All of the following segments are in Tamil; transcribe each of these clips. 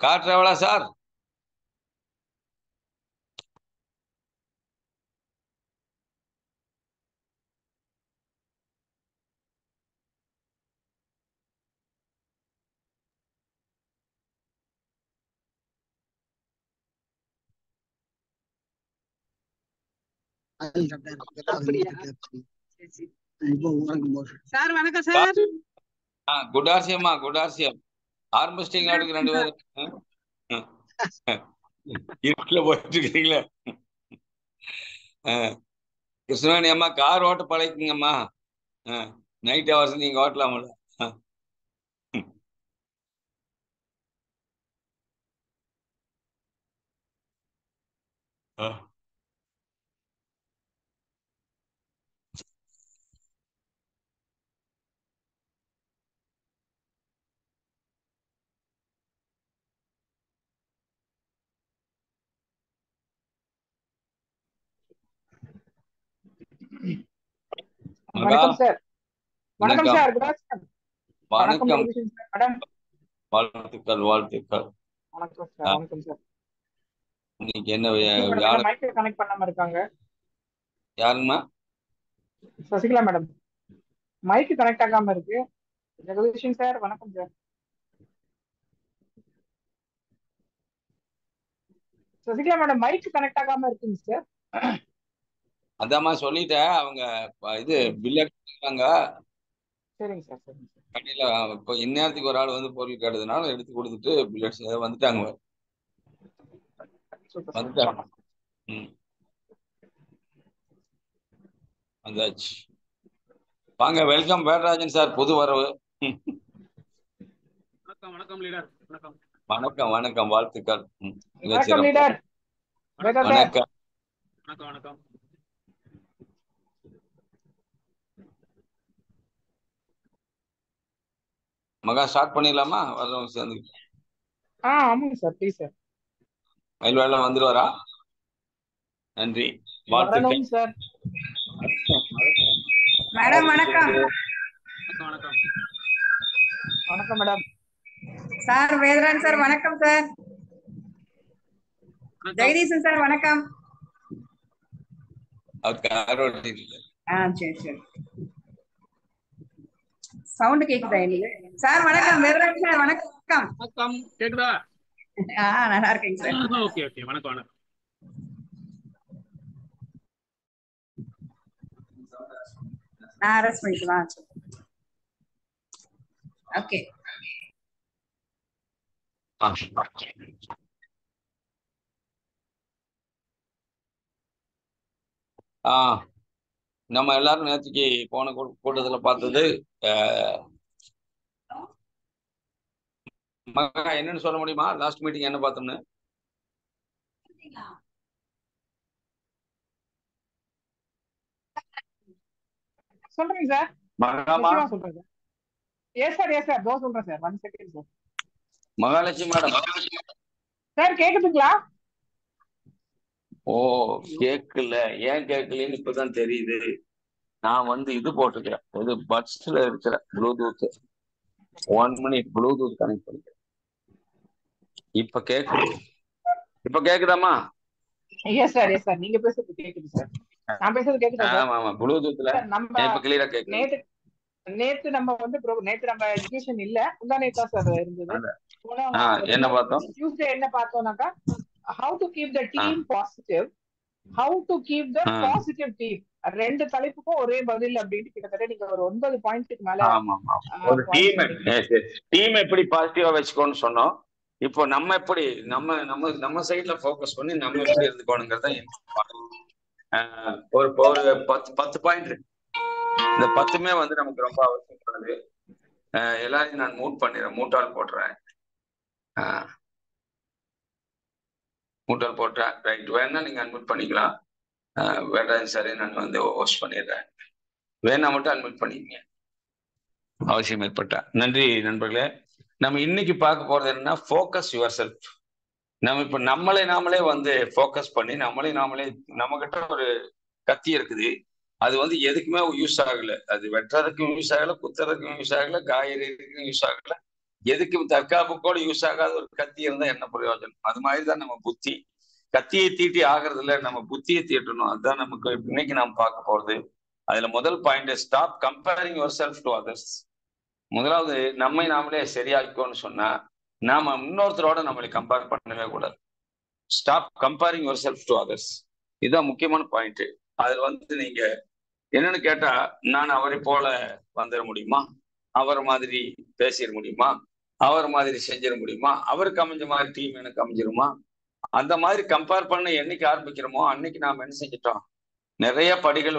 கார் டிராவலா சார்? சார் வணக்கம் சார். குட் ஆர்சியம்மா, குட் ஆர்சியம். ஆரம்பிச்சிட்டீங்களா ரெண்டு பேரும்? இருட்டுல போயிட்டு இருக்கீங்களே. கிருஷ்ணவேணி அம்மா கார் ஓட்ட பழகிக்கங்கம்மா. நைட் ஹவர்ஸ் நீங்க ஓட்டலாம்ல. வணக்கம் சார். வணக்கம் சார். வணக்கம். மேடம் வாழ்த்துக்கள், வாழ்த்துக்கள். வணக்கம் சார். வணக்கம் சார். இன்னைக்கு என்ன மைக் கனெக்ட் பண்ணாம இருக்காங்க. யாருமா? சசிகலா மேடம் மைக் கனெக்ட் ஆகாம இருக்கு. ஜெகதீஷன் சார் வணக்கம் sir. Sasikala madam mike connect ஆகாம இருக்குங்க சார். அதாம்மா சொல்லிட்டேன். அவங்க இது பில் எடுத்துருக்காங்க. சரிங்க சார். சரிங்க சார். கடையில இப்போ இந்நேரத்துக்கு ஒரு ஆள் வந்து பொருள் கேட்டதுனால எடுத்து கொடுத்துட்டு பில்லட்ஸ் வந்துட்டாங்க. வந்துட்டாங்க. வந்தாச்சு. வாங்க, வெல்கம் வேடராஜன் சார், புது வரவு. வணக்கம் லீடர். வணக்கம். வணக்கம் வணக்கம், வாழ்த்துக்கள். வணக்கம் லீடர். வணக்கம் வணக்கம். மகா ஸ்டார்ட் பண்ணிடலாமா? வர்றவங்க சேர்ந்து. ஆமாங்க சார், ப்ளீஸ் சார். மயில் வேலை வந்துருவாரா? நன்றி, வாழ்த்துக்கள் சார். மேடம் வணக்கம். வணக்கம் வணக்கம் மேடம். சார் வேதராஜ் சார் வணக்கம் சார். ஜெகதீசன் சார் வணக்கம். சரி சரி. சவுண்ட் கேக்குதா இல்லையா சார்? வணக்கம் வேதராஜ் சார் வணக்கம். வணக்கம், கேக்குதா? நல்லா இருக்கேங்க சார். ஓகே ஓகே, வணக்கம் வணக்கம். நான் அரெஸ்ட் பண்ணிக்கலாம். ஓகே. நம்ம எல்லாரும் நேற்றுக்கு போன கூட்டத்துல பார்த்தது என்னன்னு சொல்ல முடியுமா? லாஸ்ட் மீட்டிங் என்ன பார்த்தோம்னு சொல்றேங்க சார். சொல்றேன் sir. Yes sir, yes sir. சொல்றேன் sir. 1 second sir. Mahalakshmi madam sir கேக்குதுங்களா? ஓ கேக்கல. ஏன் கேட்கலன்னு இப்பதான் தெரியுது. நான் இது போட்டுக்கிறேன், இது பட்ஸ்ல இருக்கிற ப்ளூடூத் 1 மினிட் ப்ளூடூத் கனெக்ட் பண்ணிக்கிறேன். இப்ப கேக்குது. இப்ப கேக்குதாமா? Yes sir, yes sir. நீங்க பேசுறது கேக்குது சார். நான் பேசுறது கேக்குதா சார்? ஆமா ஆமா, ப்ளூடூத்ல இப்ப கிளியரா கேக்குது. நேத்து நம்ம நேத்து நம்ம எஜுகேஷன் இல்ல, முந்தானேத்தா சார் இருந்தது. என்ன பார்த்தோம்? டியூஸ்டே என்ன பார்த்தோம்னாக்கா, how to keep the team positive, how to keep the positive team. 2 தலைப்புக்கும் ஒரே பதில் அப்படின்னு கிட்டத்தட்ட நீங்க ஒரு 9 பாயிண்ட்ஸ்க்கு மேல ஒரு டீம் எப்படி பாசிட்டிவா வச்சுக்கோன்னு சொன்னோம். இப்போ நம்ம எப்படி நம்ம சைட்ல ஃபோக்கஸ் பண்ணி நம்ம எப்படி இருந்துக்கோணுங்கிறத ஒரு 10 பாயிண்ட் இருக்கு. இந்த 10மே நமக்கு ரொம்ப அவசியமானது. எல்லாரையும் நான் மூட்டால் போடுறேன். மூட்டால் போட்டேன். ரைட், வேணா நீங்க அட்மிட் பண்ணிக்கலாம். வேண்டாம் சார், நான் ஹோஸ்ட் பண்ணிடுறேன். வேணா மட்டும் அட்மிட் பண்ணிக்கங்க அவசியம் ஏற்பட்டா. நன்றி நண்பர்களே. நம்ம இன்னைக்கு பார்க்க போறது என்னன்னா, ஃபோக்கஸ் யுவர் செல்ஃப். நம்ம இப்ப நாமளே ஃபோக்கஸ் பண்ணி நாமளே நம்ம கிட்ட ஒரு கத்தி இருக்குது. அது எதுக்குமே யூஸ் ஆகல. அது வெட்டுறதுக்கும் யூஸ் ஆகல, குத்துறதுக்கும் யூஸ் ஆகல, காயறதுக்கும் யூஸ் ஆகல. எதுக்கு தற்காப்புக்கோடு யூஸ் ஆகாத ஒரு கத்தி இருந்தா என்ன பிரயோஜனம்? அது மாதிரிதான் நம்ம புத்தி. கத்தியை தீட்டி ஆகிறதுல நம்ம புத்தியை தீட்டணும். அதுதான் நமக்கு இன்னைக்கு நாம் பார்க்க போறது. அதுல முதல் point, stop comparing your self to others. முதலாவது, நம்மை நாமளே சரியாக்கோன்னு சொன்னா நாம இன்னொருத்தரோட நம்மளை கம்பேர் பண்ணவே கூடாது. Stop comparing your self to others. இதுதான் முக்கியமான பாயிண்ட். அதுல நீங்க என்னன்னு கேட்டா, நான் அவரை போல வந்துட முடியுமா, அவர் மாதிரி பேசிட முடியுமா, அவர் மாதிரி செஞ்சிட முடியுமா, அவருக்கு அமைஞ்ச மாதிரி டீம் எனக்கு அமைஞ்சிருமா, அந்த மாதிரி கம்பேர் பண்ண என்னைக்கு ஆரம்பிக்கிறோமோ அன்னைக்கு நாம என்ன செஞ்சிட்டோம், நிறைய படிகள்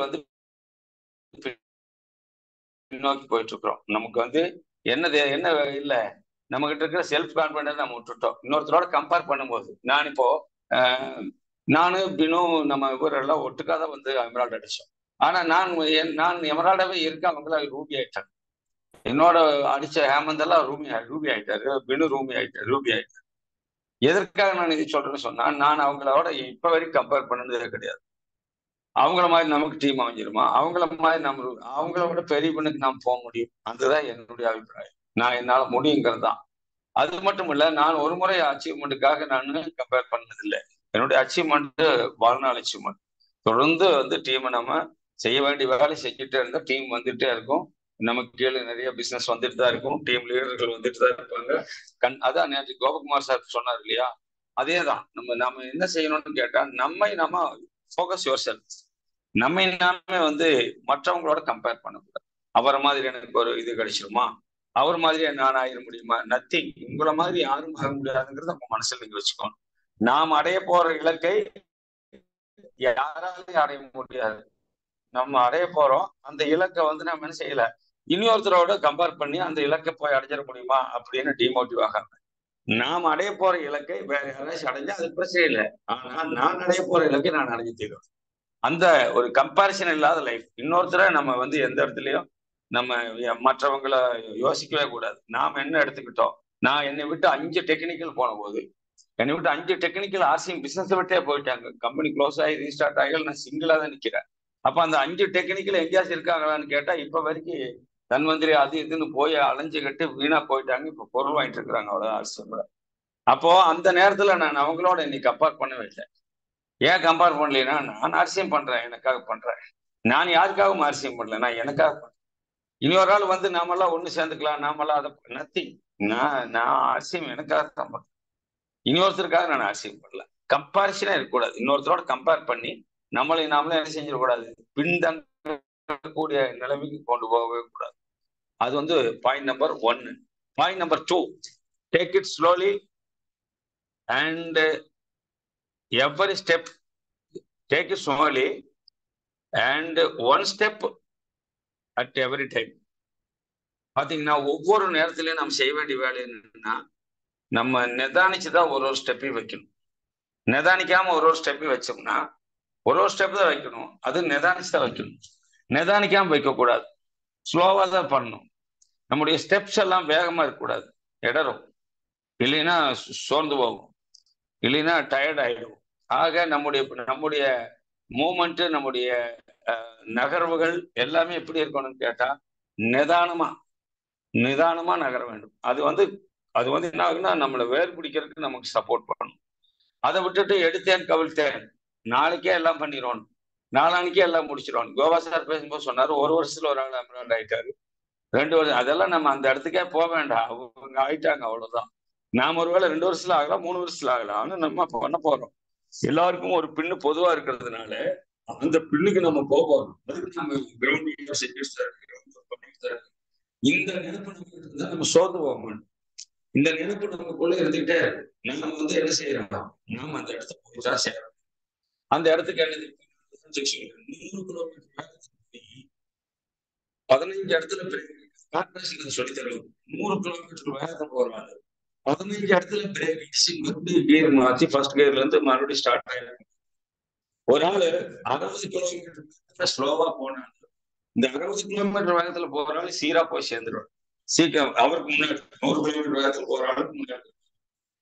பின்னோக்கி போயிட்டு இருக்கிறோம். நமக்கு என்ன இல்லை, நம்ம கிட்ட இருக்கிற செல்ஃப் கான்பிடன்ஸ் நம்ம விட்டுட்டோம். இன்னொருத்தரோட கம்பேர் பண்ணும்போது, நான் இப்போ நானு பினு நம்ம இவரெல்லாம் ஒட்டுக்காத எமரால்டு அடிச்சோம். ஆனா நான் எமரால்டாவே இருக்க, அவங்கள ரூபி ஆயிட்டாங்க. என்னோட அடிச்ச ஹேமந்த் எல்லாம் ரூபி ஆயிட்டாரு, பினு ரூபி ஆயிட்டாரு. எதற்காக நான் இது சொல்றேன்னு சொன்னா, நான் அவங்களோட இப்ப வரைக்கும் கம்பேர் பண்ணதே கிடையாது. அவங்கள மாதிரி நமக்கு டீம் அமைஞ்சிருமா, அவங்கள மாதிரி அவங்களோட பெரிய பண்ணுக்கு நாம் போக முடியும். அதுதான் என்னுடைய அபிப்பிராயம். நான் என்னால முடியுங்கிறது தான். அது மட்டும் இல்ல, நான் ஒரு முறை அச்சீவ்மெண்ட்டுக்காக நான் கம்பேர் பண்ணதில்லை. என்னுடைய அச்சீவ்மெண்ட் வாழ்நாள் அச்சீவ்மெண்ட். தொடர்ந்து டீமை நம்ம செய்ய வேண்டிய வேலை செஞ்சுட்டே இருந்தா டீம் வந்துட்டே இருக்கும். நமக்கு கீழே நிறைய பிசினஸ் வந்துட்டு தான் இருக்கும். டீம் லீடர்கள் வந்துட்டு தான் இருப்பாங்க. அதான் நேற்று கோபகுமார் சார் சொன்னார் இல்லையா, அதேதான். நம்ம என்ன செய்யணும்னு கேட்டா, நம்ம ஃபோக்கஸ் யுவர் செல்ஃப். நம்மை நாமே மற்றவங்களோட கம்பேர் பண்ணக்கூடாது. அவரை மாதிரி எனக்கு ஒரு இது கிடைச்சிருமா, அவர் மாதிரி நான் ஆயிட முடியுமா, நத்திங். உங்களை மாதிரி யாரும் ஆக முடியாதுங்கிறத நம்ம மனசுல நீங்க வச்சுக்கணும். நாம் அடைய போற இலக்கை யாராலையும் அடைய முடியாது. நம்ம அடைய போறோம், அந்த இலக்கை நம்ம என்ன செய்யல, இன்னொருத்தரோட கம்பேர் பண்ணி அந்த இலக்கை போய் அடைஞ்சிட முடியுமா அப்படின்னு டிமோட்டிவ் ஆகாம, நாம் அடைய போற இலக்கை வேற யாராச்சும் அடைஞ்சா அது பிரச்சனை இல்லை. ஆனா நான் அடைய போற இலக்கை நான் அடைஞ்சு தீரும். அந்த ஒரு கம்பேரிசன் இல்லாத லைஃப். இன்னொருத்தரை நம்ம எந்த இடத்துலயும் நம்ம மற்றவங்களை யோசிக்கவே கூடாது. நாம என்ன எடுத்துக்கிட்டோம், நான் என்னை விட்டு 5 டெக்னிக்கல் போன போது, என்னை விட்டு 5 டெக்னிக்கல் ஆர்சிஎம் பிசினஸ் விட்டே போயிட்டாங்க. கம்பெனி க்ளோஸ் ஆகி ரீஸ்டார்ட் ஆகி நான் சிங்கிளா தான் நிக்கிறேன். அப்ப அந்த 5 டெக்னிக்கல் எங்கேயாச்சும் இருக்காங்களான்னு கேட்டா, இப்ப வரைக்கும் தன்வந்திரி அது இதுன்னு போய் அலைஞ்சுக்கிட்டு வீணா போயிட்டாங்க. இப்ப பொருள் வாங்கிட்டு இருக்கிறாங்க, அவ்வளவு ஆர்சிஎம்ல. அப்போ அந்த நேரத்துல நான் அவங்களோட இன்னைக்கு கம்பேர் பண்ணவே இல்லை. ஏன் கம்பேர் பண்ணலைன்னா, நான் ஆர்சிஎம் பண்றேன், எனக்காக பண்றேன். நான் யாருக்காகவும் ஆர்சிஎம் பண்ணல, நான் எனக்காக பண்றேன். இன்னொரு ஆள் நாமெல்லாம் ஒண்ணு சேர்ந்துக்கலாம், நாமெல்லாம் அதை நத்திங். நான் ஆர்சிஎம் எனக்காக தான் பண்றேன், இன்னொருத்தருக்காக நான் ஆர்சிஎம் பண்ணல. கம்பேரிசனே இருக்கக்கூடாது. இன்னொருத்தரோட கம்பேர் பண்ணி நம்மளே என்ன செஞ்சிடக்கூடாது, பின்தங்கக்கூடிய நிலைமைக்கு கொண்டு போகவே கூடாது. அது point number 1. Point number 2, take it slowly and every step, take it slowly and one step at every time. பாத்தீங்கன்னா, ஒவ்வொரு நேரத்திலயும் நம்ம செய்ய வேண்டிய வேலை என்னன்னா, நம்ம நிதானிச்சுதான் ஒரு ஸ்டெப்பையும் வைக்கணும். நிதானிக்காம ஒரு ஸ்டெப்பையும் வச்சோம்னா, ஒரு ஸ்டெப் தான் வைக்கணும், அது நிதானிச்சுதான் வைக்கணும். நிதானிக்காம வைக்கக்கூடாது, ஸ்லோவா தான் பண்ணணும். நம்முடைய ஸ்டெப்ஸ் எல்லாம் வேகமா இருக்கக்கூடாது, இடரும். இல்லைன்னா சோர்ந்து போகும், இல்லைன்னா டயர்ட் ஆயிடும். ஆக நம்முடைய மூமெண்ட், நம்முடைய நகர்வுகள் எல்லாமே எப்படி இருக்கணும்னு கேட்டா, நிதானமா நகர வேண்டும். அது என்ன ஆகுன்னா, நம்மளை வேர் பிடிக்கிறதுக்கு நமக்கு சப்போர்ட் பண்ணணும். அதை விட்டுட்டு எடுத்தேன் கவிழ்த்தேன், நாளைக்கே எல்லாம் பண்ணிடுவோம், நாளானிக்கே எல்லாம் முடிச்சிடுவோம். கோவா சார் பேசும்போது சொன்னாரு, 1 வருஷத்துல ஒரு ஆள் எமரால்டு ஆயிட்டாரு, 2 வருஷம். அதெல்லாம் நம்ம அந்த இடத்துக்கே போக வேண்டாம், அவங்க ஆயிட்டாங்க, அவ்வளவுதான். நாம ஒருவேளை 2 வருஷத்துல ஆகலாம், 3 வருஷத்துல ஆகலாம். ஆனா நம்ம பண்ண போறோம். எல்லாருக்கும் ஒரு பின்னு பொதுவா இருக்கிறதுனால அந்த பின்னுக்கு நம்ம போவோம். அதுக்கு நம்ம கிரவுண்ட் செஞ்சுட்டு இந்த நினைப்பு தான் நம்ம சோர்ந்து போவோம். இந்த நினைப்பு நமக்குள்ள இருந்துகிட்டே நம்ம என்ன செய்யறோம், நாம அந்த இடத்த போய்தான் செய்யறோம். அந்த இடத்துக்கு என்னது, 100 கிலோமீட்டர் 15 இடத்துல கார்பரேஷன் சொல்லி தருவோம். 100 கிலோமீட்டர் வேகத்தை போறாங்க, 15 இடத்துல பிரேக் கியர் மாற்றி ஃபர்ஸ்ட் கியர்ல இருந்து மறுபடியும் ஸ்டார்ட் ஆயிடும். ஒரு ஆளு 60 கிலோமீட்டர் ஸ்லோவா போனாங்க, இந்த 60 கிலோமீட்டர் வேகத்துல போற ஆளு சீரா போய் சேர்ந்துருவாரு. சீக்கிரம் அவருக்கு முன்னாடி 100 கிலோமீட்டர் வேகத்துல போற ஆளுக்கு முன்னாடி.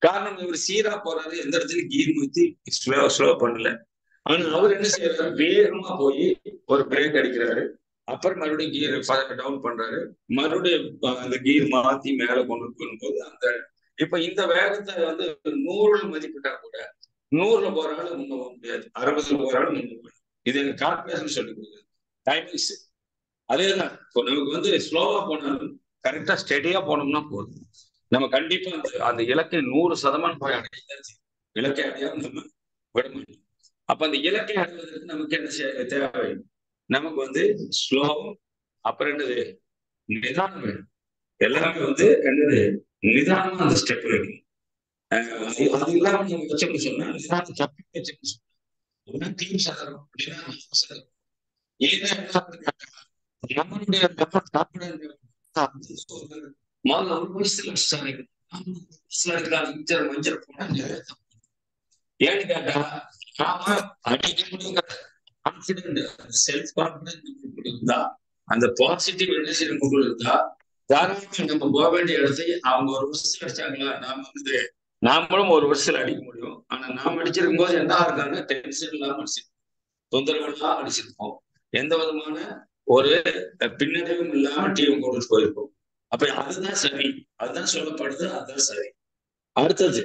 காரணம், இவர் சீரா போறாரு, எந்த இடத்துல கியர் மாத்தி ஸ்லோ பண்ணல. ஆனா அவர் என்ன செய்யறாரு, வேகமா போய் ஒரு பிரேக் அடிக்கிறாரு, அப்புறம் மறுபடியும் கியர் டவுன் பண்றாரு, மறுபடியும் அந்த கியர் மாத்தி மேல கொண்டு போகும்போது அந்த இப்ப இந்த வேகத்தை வந்து 100 மதிப்பிட்டா கூட 100 போறாலும் முன்ன போக முடியாது, 60 போறாலும் முன்ன போக. இது எனக்கு கால்குலேஷன் சொல்லி கொடுக்குது. டைமிங்ஸ் அதேதான். இப்போ நமக்கு வந்து ஸ்லோவா போனாலும் கரெக்டா ஸ்டெடியா போனோம்னா போதும். நம்ம கண்டிப்பா அந்த இலக்கை 100% போய் அடையாது. இலக்கை அடையாம நம்ம விட மாட்டோம். அப்ப அந்த இலக்கை அடைவதற்கு நமக்கு என்ன தேவை? நமக்கு வந்து ஸ்லோ, அப்புறம் என்னது நிதானம் வேணும். எல்லாமே வந்து என்னது நிதானமா அந்த ஸ்டெப் வேணும். அது இல்லாம நீங்க வச்சோம்னு சொன்னா நிதானம் தப்பி வச்சோம்னு சொன்னா டீம் சதரும் நம்மளுடைய முதல்ல ஒரு மஞ்சள் போனா ஏன்னு கேட்டா நாம அடிக்க முடியும். கான்பிடென்ட் செல்ஃப் கான்பிடென்ட் இருந்தா, அந்த பாசிட்டிவ் எனர்ஜி நமக்குள்ள இருந்தா தாராளமா நம்ம போக வேண்டிய இடத்தை அவங்க ஒரு வருஷத்துல அடிச்சாங்களா, நாமளும் ஒரு வருஷத்துல அடிக்க முடியும். ஆனா நாம அடிச்சிருக்கும் போது என்ன இருக்காங்க, டென்ஷன் இல்லாம அடிச்சிருப்போம், தொந்தரவு இல்லாம அடிச்சிருப்போம், எந்த விதமான ஒரு பின்னடைவும் இல்லாம டீம் கொண்டு போயிருப்போம். அப்ப அதுதான் சரி, அதுதான் சொல்லப்படுது, அதுதான் சரி. அடுத்தது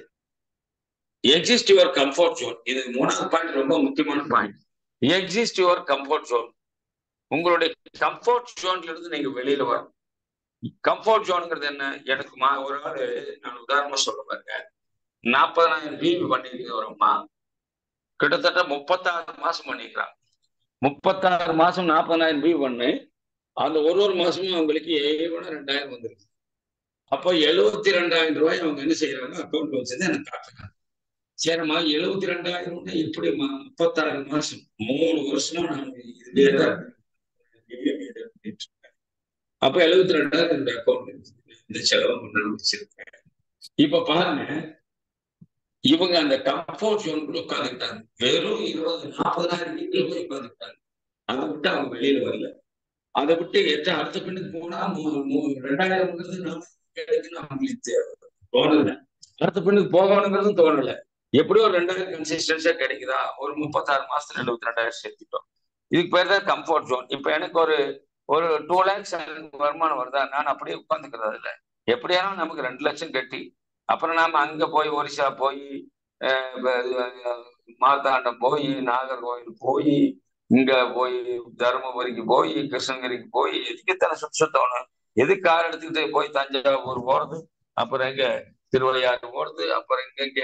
எக்ஸிஸ்ட் யுவர் கம்ஃபர்ட் ஜோன். இது 3வது பாயிண்ட், ரொம்ப முக்கியமான point. Exist your comfort zone. உங்களுடைய கம்ஃபர்ட் ஜோன்ல இருந்து நீங்க வெளியில வரணும். கம்ஃபர்ட் ஜோனுங்கிறது என்ன? எனக்கு ஒரு ஆளு, நான் உதாரணமா சொல்ல பாருங்க, 40,000 வியூ பண்ணிட்டு வரோம்மா, கிட்டத்தட்ட 36 மாசம் பண்ணிக்கிறாங்க. 36 மாசம் 40,000 வியூ பண்ணு, அந்த ஒரு மாசமும் அவங்களுக்கு 2,000 வந்துருக்கு. அப்போ 72,000 ரூபாய் அவங்க என்ன செய்யறாங்க, அக்கௌண்ட் வச்சது எனக்கு காட்டுறாங்க. சரிம்மா, 72,000 எப்படிமா 36 மாசம் 3 வருஷமா நான் இதுலயேதான். அப்ப 72,000 என்னுடைய அக்கௌண்ட் இந்த செலவு வச்சிருக்கேன். இப்ப பாருங்க, இவங்க அந்த கம்ஃபர்ட் ஜோனுக்குள்ள உட்காந்துக்கிட்டாங்க. வெறும் 40,000 வீட்டுல போய் உட்காந்துக்கிட்டாங்க. அதை விட்டு அவங்க வெளியில வரல. அதை விட்டு அடுத்த பெண்ணுக்கு போனா 2,000 அவங்களுக்கு தோணல. அடுத்த பெண்ணுக்கு போகணுங்கிறதும் தோணல. எப்படியோ 2,000 கன்சிஸ்டன்ஸா கிடைக்குதா, ஒரு 36 மாசத்துல 72,000 சேர்த்துட்டோம். இதுக்கு பேர் தான் கம்ஃபர்ட் ஜோன். இப்ப எனக்கு ஒரு 2 lakhs வருமானம் வருதா, நான் அப்படியே உட்காந்துக்கிறது இல்லை. எப்படியாலும் நமக்கு 2 லட்சம் கட்டி அப்புறம் நாம அங்க போய் ஒரிசா போய் மார்த்தாண்டம் போய் நாகர்கோவில் போய் இங்க போய் தருமபுரிக்கு போய் கிருஷ்ணகிரிக்கு போய் எதுக்குத்தானே சுத்தணும்? எதுக்கு கார் எடுத்துக்கிட்டு போய் தஞ்சாவூர் போறது, அப்புறம் இங்க திருவையாறு போறது, அப்புறம் இங்க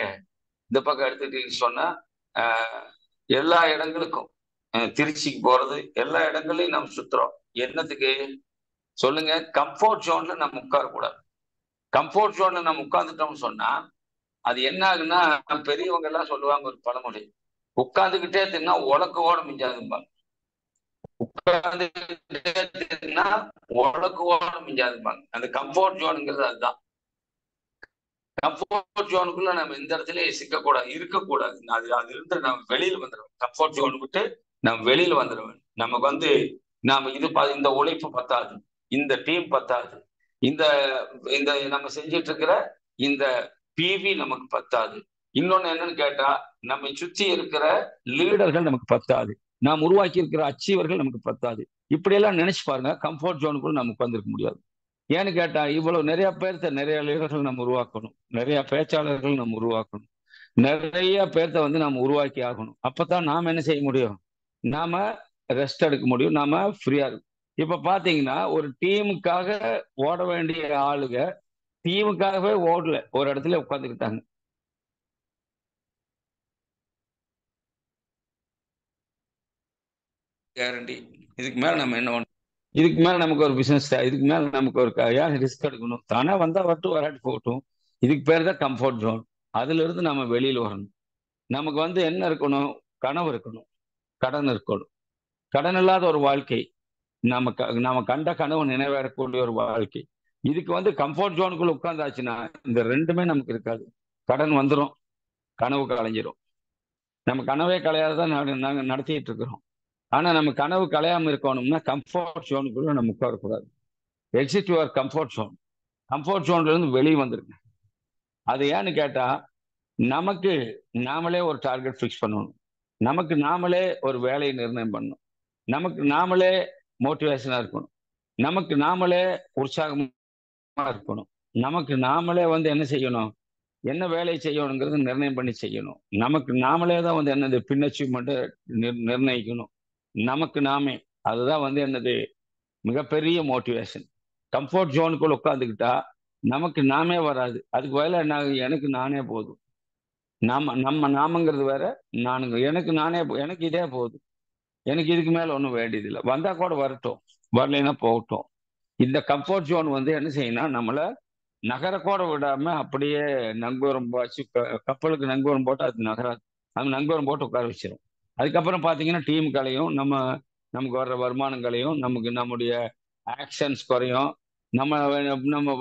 இந்த பக்கம் எடுத்துக்கிட்டீங்கன்னு சொன்னா எல்லா இடங்களுக்கும், திருச்சிக்கு போறது, எல்லா இடங்களையும் நம்ம சுத்துறோம். என்னத்துக்கு சொல்லுங்க? கம்ஃபர்ட் ஜோன்ல நம்ம உட்காரக்கூடாது. கம்ஃபர்ட் ஜோன்ல நம்ம உட்கார்ந்துட்டோம்னு சொன்னா அது என்ன ஆகுன்னா, பெரியவங்க எல்லாம் சொல்லுவாங்க ஒரு பழமொழி, உட்கார்ந்துகிட்டே தின்னா உலக்கு ஓட மிஞ்சாதும்பாங்க. உட்கார்ந்துகிட்டே தின்னா உலக்கு ஓட மிஞ்சாதும்பாங்க. அந்த கம்ஃபர்ட் ஜோனுங்கிறது அதுதான். கம்ஃபர்ட் ஜோனுக்குள்ள நம்ம இந்த இடத்துல சிக்கக்கூடாது, இருக்கக்கூடாது. அது இருந்து நம்ம வெளியில வந்துடுவோம். கம்ஃபர்ட் ஜோன் விட்டு நம்ம வெளியில வந்துடுவோம். நமக்கு வந்து நாம இந்த உழைப்பு பத்தாது, இந்த டீம் பத்தாது, இந்த நம்ம செஞ்சிட்டு இருக்கிற இந்த பிவி நமக்கு பத்தாது. இன்னொன்னு என்னன்னு கேட்டா, நம்ம சுத்தி இருக்கிற லீடர்கள் நமக்கு பத்தாது, நாம் உருவாக்கி இருக்கிற அச்சீவர்கள் நமக்கு பத்தாது. இப்படி எல்லாம் நினைச்சு பாருங்க, கம்ஃபர்ட் ஜோனுக்குள்ள நம்ம உட்கார்ந்துருக்க முடியாது. ஏன்னு கேட்டா, இவ்வளவு நிறைய பேர்த்த, நிறைய லீடர்கள் நம்ம உருவாக்கணும், நிறைய பேச்சாளர்கள் நம்ம உருவாக்கணும், நிறைய பேர்த்த வந்து நம்ம உருவாக்கி ஆகணும். அப்பதான் நாம என்ன செய்ய முடியும், நாம ரெஸ்ட் எடுக்க முடியும், நாம ஃப்ரீயா இருக்கும். இப்ப பாத்தீங்கன்னா, ஒரு டீமுக்காக ஓட வேண்டிய ஆளுங்க டீமுக்காகவே ஓடல, ஒரு இடத்துல உட்காந்துக்கிட்டாங்க. கேரண்டி. இதுக்கு மேல நம்ம என்ன பண்ணணும்? இதுக்கு மேல நமக்கு ஒரு பிசினஸ், இதுக்கு மேல நமக்கு ஒரு ஏன் ரிஸ்க் எடுக்கணும்? தானே வந்தா வரட்டும், வராட்டி போகட்டும். இதுக்கு பேர் தான் கம்ஃபர்ட் ஜோன். அதுல இருந்து நம்ம வெளியில வரணும். நமக்கு வந்து என்ன இருக்கணும்? கனவு இருக்கணும், கடன் இருக்கணும். கடன் இல்லாத ஒரு வாழ்க்கை, நம்ம கண்ட கனவு நினைவேறக்கூடிய ஒரு வாழ்க்கை. இதுக்கு வந்து கம்ஃபர்ட் ஜோனுக்குள்ள உட்கார்ந்தாச்சுன்னா இந்த ரெண்டுமே நமக்கு இருக்காது. கடன் வந்துடும், கனவு கலைஞ்சிரும். நம்ம கனவே கலையாததான் நாங்க நடத்திட்டு இருக்கிறோம். ஆனா நம்ம கனவு கலையாம இருக்கணும்னா கம்ஃபர்ட் ஜோனுக்குள்ள நம்ம உட்காரக்கூடாது. Exit your comfort zone. Comfort ஜோன்ல இருந்து வெளியே வந்துருங்க. அது ஏன்னு கேட்டா, நமக்கு நாமளே ஒரு டார்கெட் ஃபிக்ஸ் பண்ணணும், நமக்கு நாமளே ஒரு வேலையை நிர்ணயம் பண்ணணும், நமக்கு நாமளே மோட்டிவேஷனா இருக்கணும். நமக்கு நாமளே உற்சாகமா இருக்கணும். நமக்கு நாமளே வந்து என்ன செய்யணும், என்ன வேலை செய்யணுங்கிறது நிர்ணயம் பண்ணி செய்யணும். நமக்கு நாமளே தான் வந்து என்னது பின் அச்சீவ்மெண்ட்டை நிர்ணயிக்கணும். நமக்கு நாமே. அதுதான் வந்து என்னது மிகப்பெரிய மோட்டிவேஷன். கம்ஃபர்ட் ஜோனுக்குள்ள உட்காந்துக்கிட்டா நமக்கு நாமே வராது. அதுக்கு வேலை என்ன, எனக்கு நானே போதும். நாமங்கிறது வேற, நானுங்க. எனக்கு இதே போதும். எனக்கு இதுக்கு மேல ஒன்றும் வேண்டியதில்லை. வந்தா கூட வரட்டும், வரலைன்னா போகட்டும். இந்த கம்ஃபர்ட் ஜோன் வந்து என்ன செய்யணும், நம்மளை நகரக்கூட விடாம அப்படியே நங்கூரம் வச்சு, கப்பலுக்கு நங்கூரம் போட்டு அது நகராது. அது நங்கூரம் போட்டு உட்கார வச்சிடும். அதுக்கப்புறம் பார்த்தீங்கன்னா டீம் கலையும், நமக்கு வர்ற வருமானங்களையும், நம்முடைய ஆக்ஷன்ஸ் குறையும். நம்ம நம்ம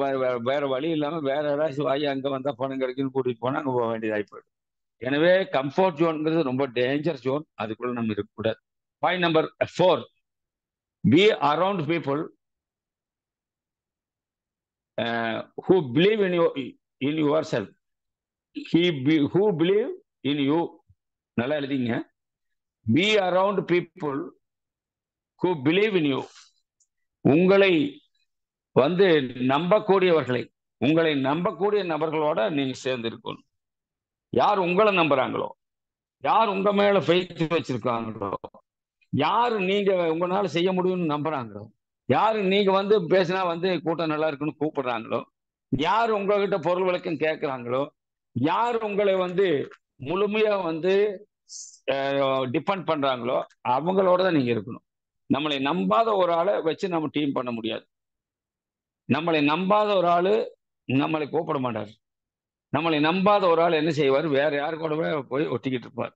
வேற வழி இல்லாம வேற ஏதாச்சும் வாங்கி அங்க வந்தா பணம் கிடைக்குன்னு கூட்டிட்டு போனா அங்க போக வேண்டியதாகி போயிடும். எனவே கம்ஃபர்ட் ஜோன்ங்கிறது ரொம்ப டேஞ்சர் ஜோன். அதுக்குள்ள நம்ம இருக்கக்கூடாது. Point number 4, be around people who believe in yourself. Who believe in you. நல்லா எழுதிங்க. Be around people who believe in you. உங்களை வந்து நம்பக்கூடியவர்களை, உங்களை நம்பக்கூடிய நபர்களோட நீங்க சேர்ந்து இருக்கணும். யார் உங்களை நம்புறாங்களோ, யார் உங்க மேல ஃபெய்த் வச்சிருக்காங்களோ, யாரு நீங்க உங்களால செய்ய முடியும்னு நம்புறாங்களோ, யாரு நீங்க வந்து பேசினா வந்து கூட்டம் நல்லா இருக்குன்னு கூப்பிடுறாங்களோ, யார் உங்ககிட்ட பொருள் விளக்கம் கேட்கிறாங்களோ, யார் உங்களை வந்து முழுமையா வந்து டிபெண்ட் பண்றாங்களோ அவங்களோட தான் நீங்க இருக்கணும். நம்மளை நம்பாத ஒரு ஆளை வச்சு நம்ம டீம் பண்ண முடியாது. நம்மளை நம்பாத ஒரு ஆளு நம்மளை கூப்பிட மாட்டார். நம்மளை நம்பாத ஒரு ஆள் என்ன செய்வார், வேற யாரு கூடவே போய் ஒட்டிக்கிட்டு இருப்பார்.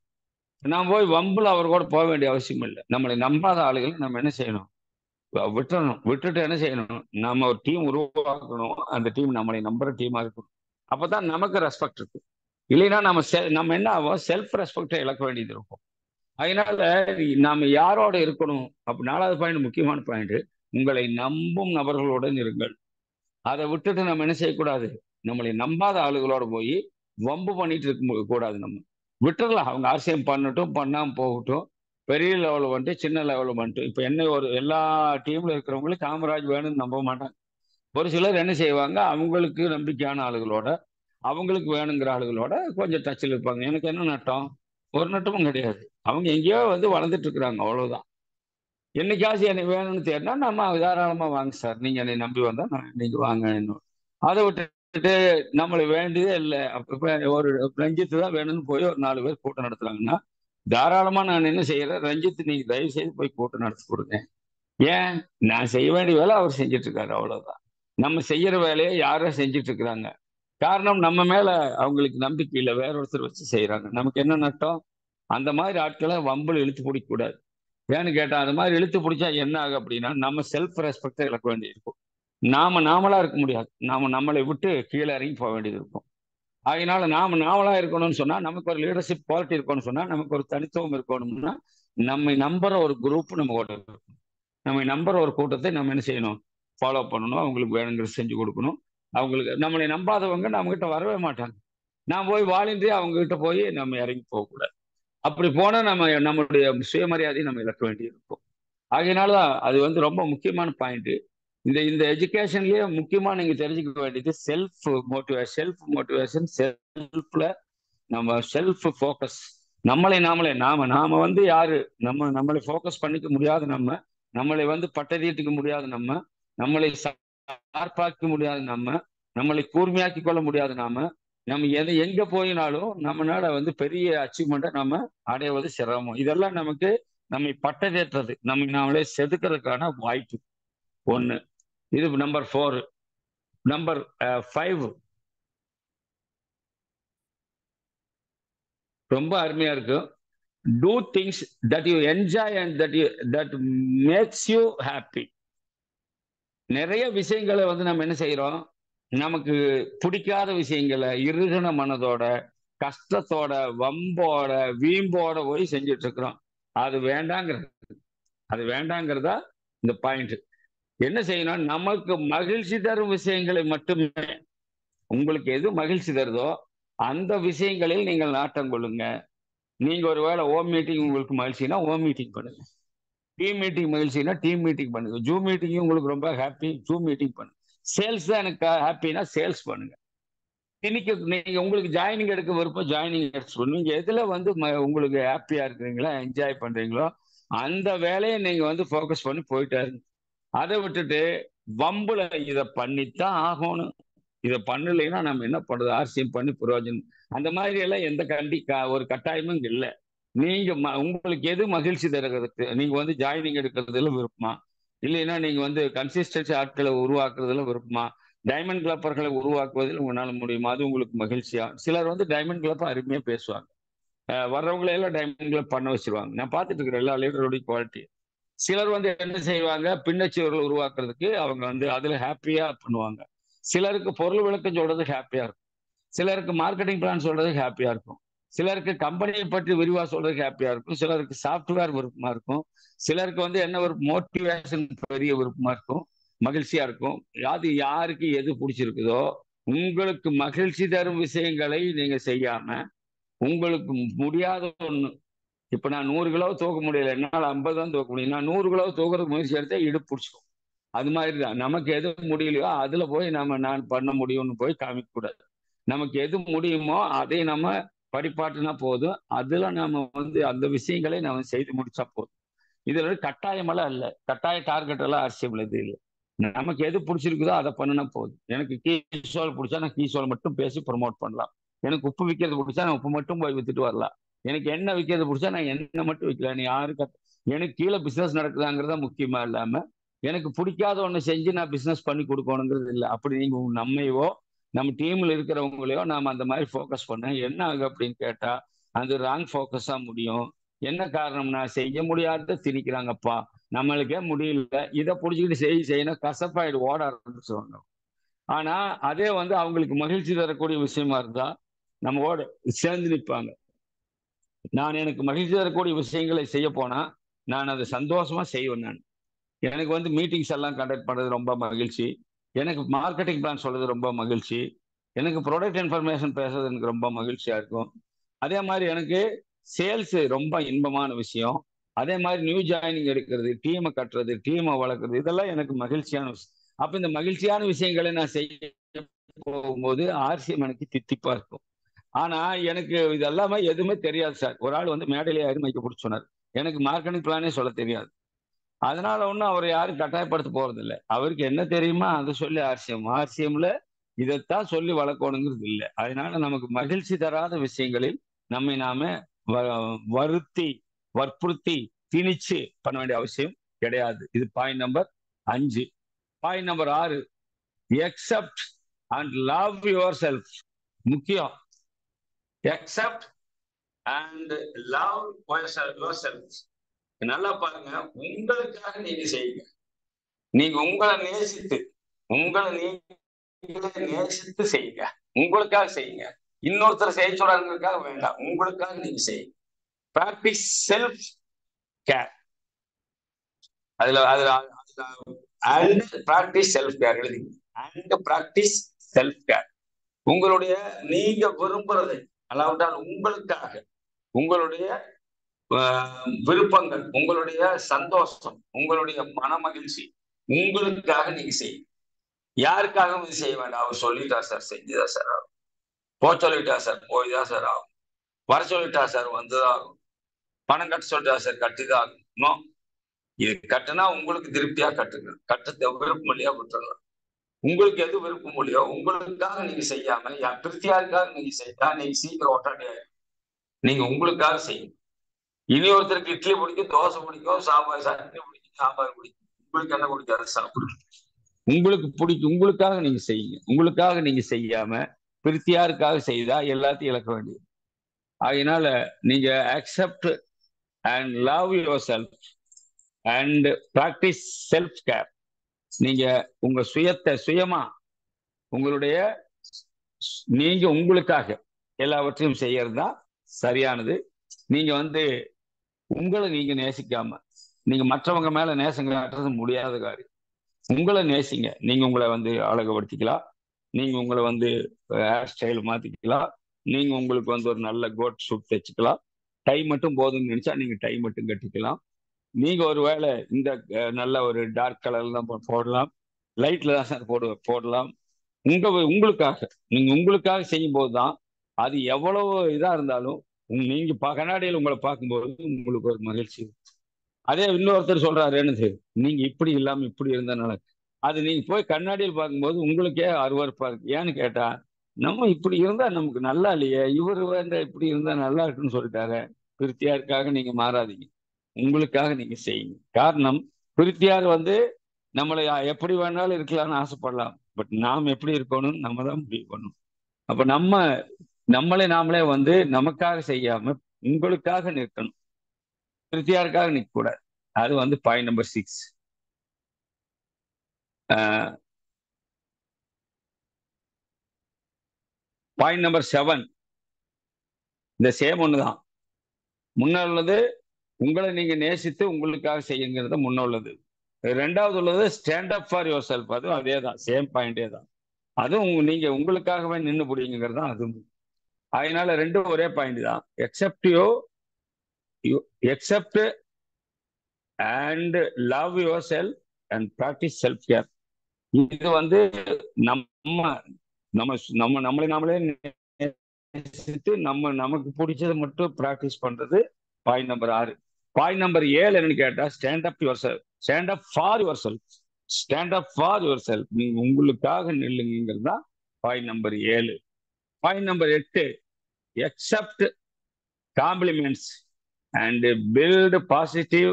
நான் போய் வம்புல அவர் கூட போக வேண்டிய அவசியம் இல்லை. நம்மளை நம்பாத ஆளுகளை நம்ம என்ன செய்யணும், விட்டுறணும். விட்டுட்டு என்ன செய்யணும், நம்ம ஒரு டீம் உருவாக்கணும். அந்த டீம் நம்மளை நம்புற டீமா இருக்கணும். அப்பதான் நமக்கு ரெஸ்பெக்ட் இருக்கு. இல்லைன்னா நம்ம என்ன ஆகும், செல்ஃப் ரெஸ்பெக்டை இழக்க வேண்டியது இருக்கும். அதனால நாம யாரோட இருக்கணும். அப்ப 4வது பாயிண்ட், முக்கியமான பாயிண்ட், உங்களை நம்பும் நபர்களுடன் இருங்கள். அதை விட்டுட்டு நம்ம என்ன செய்யக்கூடாது, நம்மளை நம்பாத ஆளுகளோட போய் வம்பு பண்ணிட்டு இருக்க கூடாது. நம்ம விட்டுறலாம். அவங்க ஆர்சிஎம் பண்ணட்டும், பண்ணாம போகட்டும். பெரிய லெவலில் வந்துட்டு சின்ன லெவலில் வந்துட்டு இப்போ என்ன, எல்லா டீம்ல இருக்கிறவங்களும் காமராஜ் வேணும்னு நம்ப மாட்டாங்க. ஒரு சிலர் என்ன செய்வாங்க, அவங்களுக்கு நம்பிக்கையான ஆளுகளோட, அவங்களுக்கு வேணுங்கிற ஆளுகளோட கொஞ்சம் டச்சில் இருப்பாங்க. எனக்கு என்ன நட்டம், ஒரு நட்டமும் கிடையாது. அவங்க எங்கேயோ வந்து வளர்ந்துட்டு இருக்கிறாங்க, அவ்வளவுதான். என்னைக்காச்சும் எனக்கு வேணும்னு தேடினா நம்ம தாராளமா வாங்க சார், நீங்க என்னை நம்பி வந்தா நீங்க வாங்க. அதை விட்டுட்டு நம்மளை வேண்டியதே இல்லை. அப்ப ஒரு ரஞ்சித்து தான் வேணும்னு போய் ஒரு 4 பேர் கூட்டம் நடத்துறாங்கன்னா தாராளமா நான் என்ன செய்யறேன், ரஞ்சித் நீங்க தயவு செய்து போய் கூட்டம் நடத்தி கொடுங்க. ஏன், நான் செய்ய வேண்டிய வேலை அவர் செஞ்சுட்டு இருக்காரு, அவ்வளவுதான். நம்ம செய்யற வேலையை யாரோ செஞ்சுட்டு இருக்கிறாங்க. காரணம், நம்ம மேல அவங்களுக்கு நம்பிக்கை இல்லை, வேற ஒருத்தர் வச்சு செய்யறாங்க. நமக்கு என்ன நட்டம்? அந்த மாதிரி ஆட்களை வம்புல இழுத்து பிடிக்க கூடாது. ஏன்னு கேட்டா, அந்த மாதிரி இழுத்து பிடிச்சா என்ன ஆகும் அப்படின்னா, நம்ம செல்ஃப் ரெஸ்பெக்டை இழக்க வேண்டியிருக்கும். நாமளா இருக்க முடியாது. நம்மளை விட்டு கீழே இறங்கி போக வேண்டியது இருக்கும். அதனால நாமளா இருக்கணும்னு சொன்னா, நமக்கு ஒரு லீடர்ஷிப் குவாலிட்டி இருக்கணும்னு சொன்னா, நமக்கு ஒரு தனித்துவம் இருக்கணும்னா, நம்மை நம்புற ஒரு குரூப் நம்ம கூட இருக்கணும். நம்மை நம்புற ஒரு கூட்டத்தை நம்ம என்ன செய்யணும், ஃபாலோ பண்ணணும். அவங்களுக்கு வேணுங்கிறது செஞ்சு கொடுக்கணும். அவங்களுக்கு நம்மளை நம்பாதவங்க நம்ம கிட்ட வரவே மாட்டாங்க. நான் போய் வாலண்டியா அவங்க கிட்ட போய் நம்ம இறங்கி போகக்கூடாது. அப்படி போனா நம்மளுடைய சுயமரியாதையை நம்ம இழக்க வேண்டியிருக்கும். ஆகையினாலதான் அது வந்து ரொம்ப முக்கியமான பாயிண்ட். இந்த எஜுகேஷன்லயே முக்கியமா நீங்க தெரிஞ்சுக்க வேண்டியது செல்ஃப் மோட்டிவேஷன். செல்ஃப்ல நம்ம செல்ஃப் ஃபோக்கஸ். நாம வந்து யாரு, நம்மளை ஃபோக்கஸ் பண்ணிக்க முடியாது. நம்மளை வந்து பட்டதீட்டுக்க முடியாது. நம்மளை சார்பாக்க முடியாது. நம்மளை கூர்மையாக்கி கொள்ள முடியாது. நம்ம எங்க போயினாலும் நம்மளால வந்து பெரிய அச்சீவ்மெண்ட்டை நம்ம அடைவது சிரமம். இதெல்லாம் நமக்கு நம்மை பட்டதேற்றது, நாமளே செதுக்கிறதுக்கான வாய்ப்பு ஒண்ணு. இது நம்பர் 4. நம்பர் 5 ரொம்ப அருமையா இருக்கும். Do things that you enjoy and that makes you happy. நிறைய விஷயங்களை வந்து நம்ம என்ன செய்யறோம், நமக்கு பிடிக்காத விஷயங்களை இறுகின மனதோட, கஷ்டத்தோட, வம்போட, வீம்போட போய் செஞ்சுட்டு இருக்கிறோம். அது வேண்டாங்கிறதா இந்த பாயிண்ட். என்ன செய்யணும், நமக்கு மகிழ்ச்சி தரும் விஷயங்களை மட்டுமே, உங்களுக்கு எது மகிழ்ச்சி தருதோ அந்த விஷயங்களில் நீங்கள் நாட்டம் கொள்ளுங்க. நீங்க ஒருவேளை ஹோம் மீட்டிங் உங்களுக்கு மகிழ்ச்சினா ஹோம் மீட்டிங் பண்ணுங்க. டீம் மீட்டிங் மகிழ்ச்சினா டீம் மீட்டிங் பண்ணுங்க. ஜூம் மீட்டிங் உங்களுக்கு ரொம்ப ஹாப்பி, ஜூம் மீட்டிங் பண்ணுங்க. சேல்ஸ் தான் எனக்கு ஹாப்பினா சேல்ஸ் பண்ணுங்க. இன்னைக்கு நீங்க உங்களுக்கு ஜாயினிங் எடுக்க விருப்பம் ஜாயினிங் எடுத்து நீங்க எதுல வந்து உங்களுக்கு ஹாப்பியா இருக்கிறீங்களோ என்ஜாய் பண்றீங்களோ அந்த வேலையை நீங்க வந்து ஃபோக்கஸ் பண்ணி போயிட்டே இருங்க. அதை விட்டுட்டு வம்புல இதை பண்ணித்தான் ஆகணும், இதை பண்ணலைன்னா நம்ம என்ன பண்றது, ஆர்சிஎம் பண்ணி பிரயோஜனம் அந்த மாதிரி எல்லாம் எந்த ஒரு கட்டாயமும் இங்க இல்லை. நீங்க உங்களுக்கு எது மகிழ்ச்சி தருகிறதுக்கு நீங்க வந்து ஜாயினிங் எடுக்கிறதுல விருப்பமா, இல்லைன்னா நீங்க வந்து கன்சிஸ்டன்சி ஆட்களை உருவாக்குறதுல விருப்பமா, டைமண்ட் கிளப்பர்களை உருவாக்குவதில் உங்களால முடியுமா, அது உங்களுக்கு மகிழ்ச்சியா. சிலர் வந்து டைமண்ட் கிளப் அருமையா பேசுவாங்க, வர்றவங்களையெல்லாம் டைமண்ட் கிளப் பண்ண வச்சிருவாங்க. நான் பார்த்துட்டு இருக்கிற எல்லா லீடருடைய குவாலிட்டி. சிலர் வந்து என்ன செய்வாங்க, பின்னச்சுவர்கள் உருவாக்குறதுக்கு அவங்க வந்து அதுல ஹாப்பியா பண்ணுவாங்க. சிலருக்கு பொருள் விளக்கம் சொல்றது ஹாப்பியா இருக்கும், சிலருக்கு மார்க்கெட்டிங் பிளான் சொல்றது ஹாப்பியா இருக்கும், சிலருக்கு கம்பெனியை பற்றி விரிவா சொல்றதுக்கு ஹாப்பியா இருக்கும், சிலருக்கு சாஃப்ட்வேர் விருப்பமா இருக்கும், சிலருக்கு வந்து என்ன ஒரு மோட்டிவேஷன் பெரிய விருப்பமா இருக்கும், மகிழ்ச்சியா இருக்கும். அது யாருக்கு எது பிடிச்சிருக்குதோ உங்களுக்கு மகிழ்ச்சி தரும் விஷயங்களை நீங்க செய்யாம உங்களுக்கு முடியாத ஒண்ணு. இப்ப நான் 100 கிலோ தூக்க முடியல, என்னால 50 தான் தூக்க முடியும், நான் 100 கிலோ தூக்குறதுக்கு முயற்சி எடுத்தா இடுப்பு பிடிச்சிக்கும். அது மாதிரிதான் நமக்கு எது முடியலையோ அதுல போய் நான் பண்ண முடியும்னு போய் காமிக்க கூடாது. நமக்கு எது முடியுமோ அதை நம்ம படிப்பாட்டுனா போதும், அதுல நம்ம வந்து அந்த விஷயங்களை நம்ம செய்து முடிச்சா போதும். இதுல கட்டாயமெல்லாம் இல்லை, கட்டாய டார்கெட் எல்லாம் அரசியல் இது இல்லை. நமக்கு எது பிடிச்சிருக்குதோ அதை பண்ணினா போதும். எனக்கு கீசோல் பிடிச்சா நான் கீசோல் மட்டும் பேசி ப்ரொமோட் பண்ணலாம், எனக்கு உப்பு விற்கிறது பிடிச்சா நான் உப்பு மட்டும் போய் வித்துட்டு வரலாம், எனக்கு என்ன விற்கிறது பிடிச்சா நான் என்ன மட்டும் விற்கலாம். யாருக்கு எனக்கு கீழே பிசினஸ் நடக்குதாங்கிறதா முக்கியமா இல்லாம எனக்கு பிடிக்காத ஒண்ணு செஞ்சு நான் பிசினஸ் பண்ணி கொடுக்கணுங்கிறது இல்லை. அப்படி நீங்க நம்மையோ நம்ம டீம்ல இருக்கிறவங்களையோ நாம அந்த மாதிரி ஃபோக்கஸ் பண்ண என்ன ஆகும் அப்படின்னு கேட்டா அது ராங் ஃபோக்கஸா முடியும். என்ன காரணம்னா செய்ய முடியாத திணிக்கிறாங்கப்பா, நம்மளுக்கே முடியல, இதை பிடிச்சிக்கிட்டு செய்யணும் கசப்பாயிடு ஓட ஆரம்பிச்சுவாங்க. ஆனா அதே வந்து அவங்களுக்கு மகிழ்ச்சி தரக்கூடிய விஷயமா இருந்தா நம்ம ஓட சேர்ந்து நிற்பாங்க. நான் எனக்கு மகிழ்ச்சி தரக்கூடிய விஷயங்களை செய்ய போனா நான் அதை சந்தோஷமா செய்வேன். நான் எனக்கு வந்து மீட்டிங்ஸ் எல்லாம் கண்டக்ட் பண்றது ரொம்ப மகிழ்ச்சி, எனக்கு மார்க்கெட்டிங் பிளான் சொல்றது ரொம்ப மகிழ்ச்சி, எனக்கு ப்ராடக்ட் இன்ஃபர்மேஷன் பேசுறது எனக்கு ரொம்ப மகிழ்ச்சியா இருக்கும். அதே மாதிரி எனக்கு சேல்ஸ் ரொம்ப இன்பமான விஷயம். அதே மாதிரி நியூ ஜாயினிங் எடுக்கிறது, டீமை கட்டுறது, டீமை வளர்க்குறது, இதெல்லாம் எனக்கு மகிழ்ச்சியான விஷயம். அப்ப இந்த மகிழ்ச்சியான விஷயங்களை நான் செய்ய போகும்போது ஆர்சிஎம் எனக்கு தித்திப்பா இருக்கும். ஆனா எனக்கு இது எல்லாமே எதுவுமே தெரியாது சார். ஒரு ஆள் வந்து மேடையிலே யாரும் மைக்க பிடிச்சி சொன்னார், எனக்கு மார்க்கெட்டிங் பிளானே சொல்ல தெரியாது. அதனால ஒன்றும் அவரை யாரும் கட்டாயப்படுத்த போறது இல்லை, அவருக்கு என்ன தெரியுமா அதை சொல்லி ஆர்சிஎம்ல இதைத்தான் சொல்லி வளர்க்கணுங்கிறது இல்லை. அதனால நமக்கு மகிழ்ச்சி தராத விஷயங்களில் நம்மை நாம வருத்தி வற்புறுத்தி திணிச்சு பண்ண வேண்டிய அவசியம் கிடையாது. இது point number 5. Point number 6, accept and love yourself. முக்கியம், accept and love yourself. நல்லா பாருங்க, உங்களுக்காக நீங்க செய்யுங்க. நீங்க உங்களை நேசித்து செய்யுங்க, உங்களுக்காக செய்யுங்க. இன்னொருத்தர் செய்ய சொல்றாங்கிறதுக்காக வேண்டாம், உங்களுக்காக நீங்க செய்யுங்க. Practice self care. அதுல அண்ட் பிராக்டிஸ் செல்ஃப் கேர் எழுதி, அண்ட் பிராக்டிஸ் செல்ஃப் கேர். உங்களுடைய நீங்க விரும்புறது அல்லாவிட்டால் உங்களுக்காக உங்களுடைய விருப்பங்கள், உங்களுடைய சந்தோஷம், உங்களுடைய மன மகிழ்ச்சி, உங்களுக்காக நீங்க செய்யுங்க. யாருக்காகவும் இது செய்ய வேண்டாம். அவர் சொல்லிட்டா சார் செஞ்சுதான் சார் ஆகும், போ சொல்லிட்டா சார் போய்தான் சார் ஆகும், வர சொல்லிட்டா சார் வந்துதான் ஆகும், பணம் கட்ட சொல்லிட்டா சார் கட்டிதான் ஆகும். இது கட்டுனா உங்களுக்கு திருப்தியா கட்டுங்க, கட்ட விருப்பம் இல்லையா விட்டுறலாம். உங்களுக்கு எது விருப்பம் இல்லையோ உங்களுக்காக நீங்க செய்யாம திருப்தியாருக்காக நீங்க செய்யா நீங்க சீக்கிரம் ஒட்டாட்டியா. நீங்க உங்களுக்காக செய்யுங்க. இனி ஒருத்தருக்கு இட்லி பிடிக்கும், தோசை பிடிக்கும், சாம்பார் சட்னி பிடிக்கும், சாம்பார் பிடிக்கும், உங்களுக்கு என்ன பிடிக்கும் அதை சாப்பிடுங்க. உங்களுக்கு பிடிக்கும், உங்களுக்காக நீங்க செய்யுங்க. உங்களுக்காக நீங்க செய்யாம திருப்தியாருக்காக செய்தா எல்லாத்தையும் இழக்க வேண்டியது. அதனால நீங்க accept and love yourself and practice self care. நீங்க உங்க சுயமா உங்களுடைய நீங்க உங்களுக்காக எல்லாவற்றையும் செய்யறது தான் சரியானது. நீங்க வந்து உங்களை நீங்க நேசிக்காம நீங்க மற்றவங்க மேல நேசம் காட்டுறது முடியாத காரியம். உங்களை நேசிங்க. நீங்க உங்களை வந்து அழகுபடுத்திக்கலாம், நீங்க உங்களை வந்து ஹேர் ஸ்டைல் மாத்திக்கலாம், நீங்க உங்களுக்கு வந்து ஒரு நல்ல கோட் சூட் தைச்சுக்கலாம், டை மட்டும் போதும்னு நினைச்சா நீங்க டை மட்டும் கட்டிக்கலாம். நீங்க ஒருவேளை இந்த நல்ல ஒரு டார்க் கலர்ல தான் போடலாம், லைட்ல தான் சார் போடலாம். உங்களுக்காக நீங்க உங்களுக்காக செய்யும் போதுதான் அது எவ்வளவு இதா இருந்தாலும் நீங்க கண்ணாடியில் உங்களை பார்க்கும்போது உங்களுக்கு ஒரு மகிழ்ச்சி. அதே இன்னொருத்தர் சொல்றாரு என்னது, நீங்க இப்படி இல்லாம இப்படி இருந்தனால அது நீங்க போய் கண்ணாடியில் பார்க்கும்போது உங்களுக்கே அருவருப்பா இருக்கு. ஏன்னு கேட்டா, நம்ம இப்படி இருந்தா நமக்கு நல்லா இல்லையே, இவர் இப்படி இருந்தா நல்லா இருக்குன்னு சொல்லிட்டாரு. பிரித்தியாருக்காக நீங்க மாறாதீங்க, உங்களுக்காக நீங்க செய்யுங்க. காரணம், பிரித்தியார் நம்மளை எப்படி வேணாலும் இருக்கலாம்னு ஆசைப்படலாம், பட் நாம் எப்படி இருக்கணும்னு நம்ம தான் முடிவு பண்ணணும். அப்ப நம்மளை நாமளே நமக்காக செய்யாம உங்களுக்காக நிற்கணும், பிரித்தியாருக்காக நிற்க கூடாது. அது பாயிண்ட் நம்பர் 6. பாயிண்ட் நம்பர் 7 இந்த சேம் ஒண்ணுதான். முன்ன உள்ளது உங்களை நீங்க நேசித்து உங்களுக்காக செய்யுங்கிறது முன்ன உள்ளது. ரெண்டாவது உள்ளது stand up for your self. அதுவும் அதே தான், சேம் பாயிண்டே தான். அதுவும் நீங்க உங்களுக்காகவே நின்று பிடிங்கிறது தான் அதுவும். அதனால ரெண்டும் ஒரே பாயிண்ட் தான். Accept and love yourself and practice self care. இது நம்மளை நாமளே நமக்கு பிடிச்சதை மட்டும் பிராக்டிஸ் பண்றது பாயிண்ட் நம்பர் 6. பாயிண்ட் நம்பர் 7 என்னன்னு கேட்டா, stand up your self, stand up for your self, stand up for your self. நீங்க உங்களுக்காக நில்லுங்கிறது தான் point number 7. Point number 8, accept compliments and build positive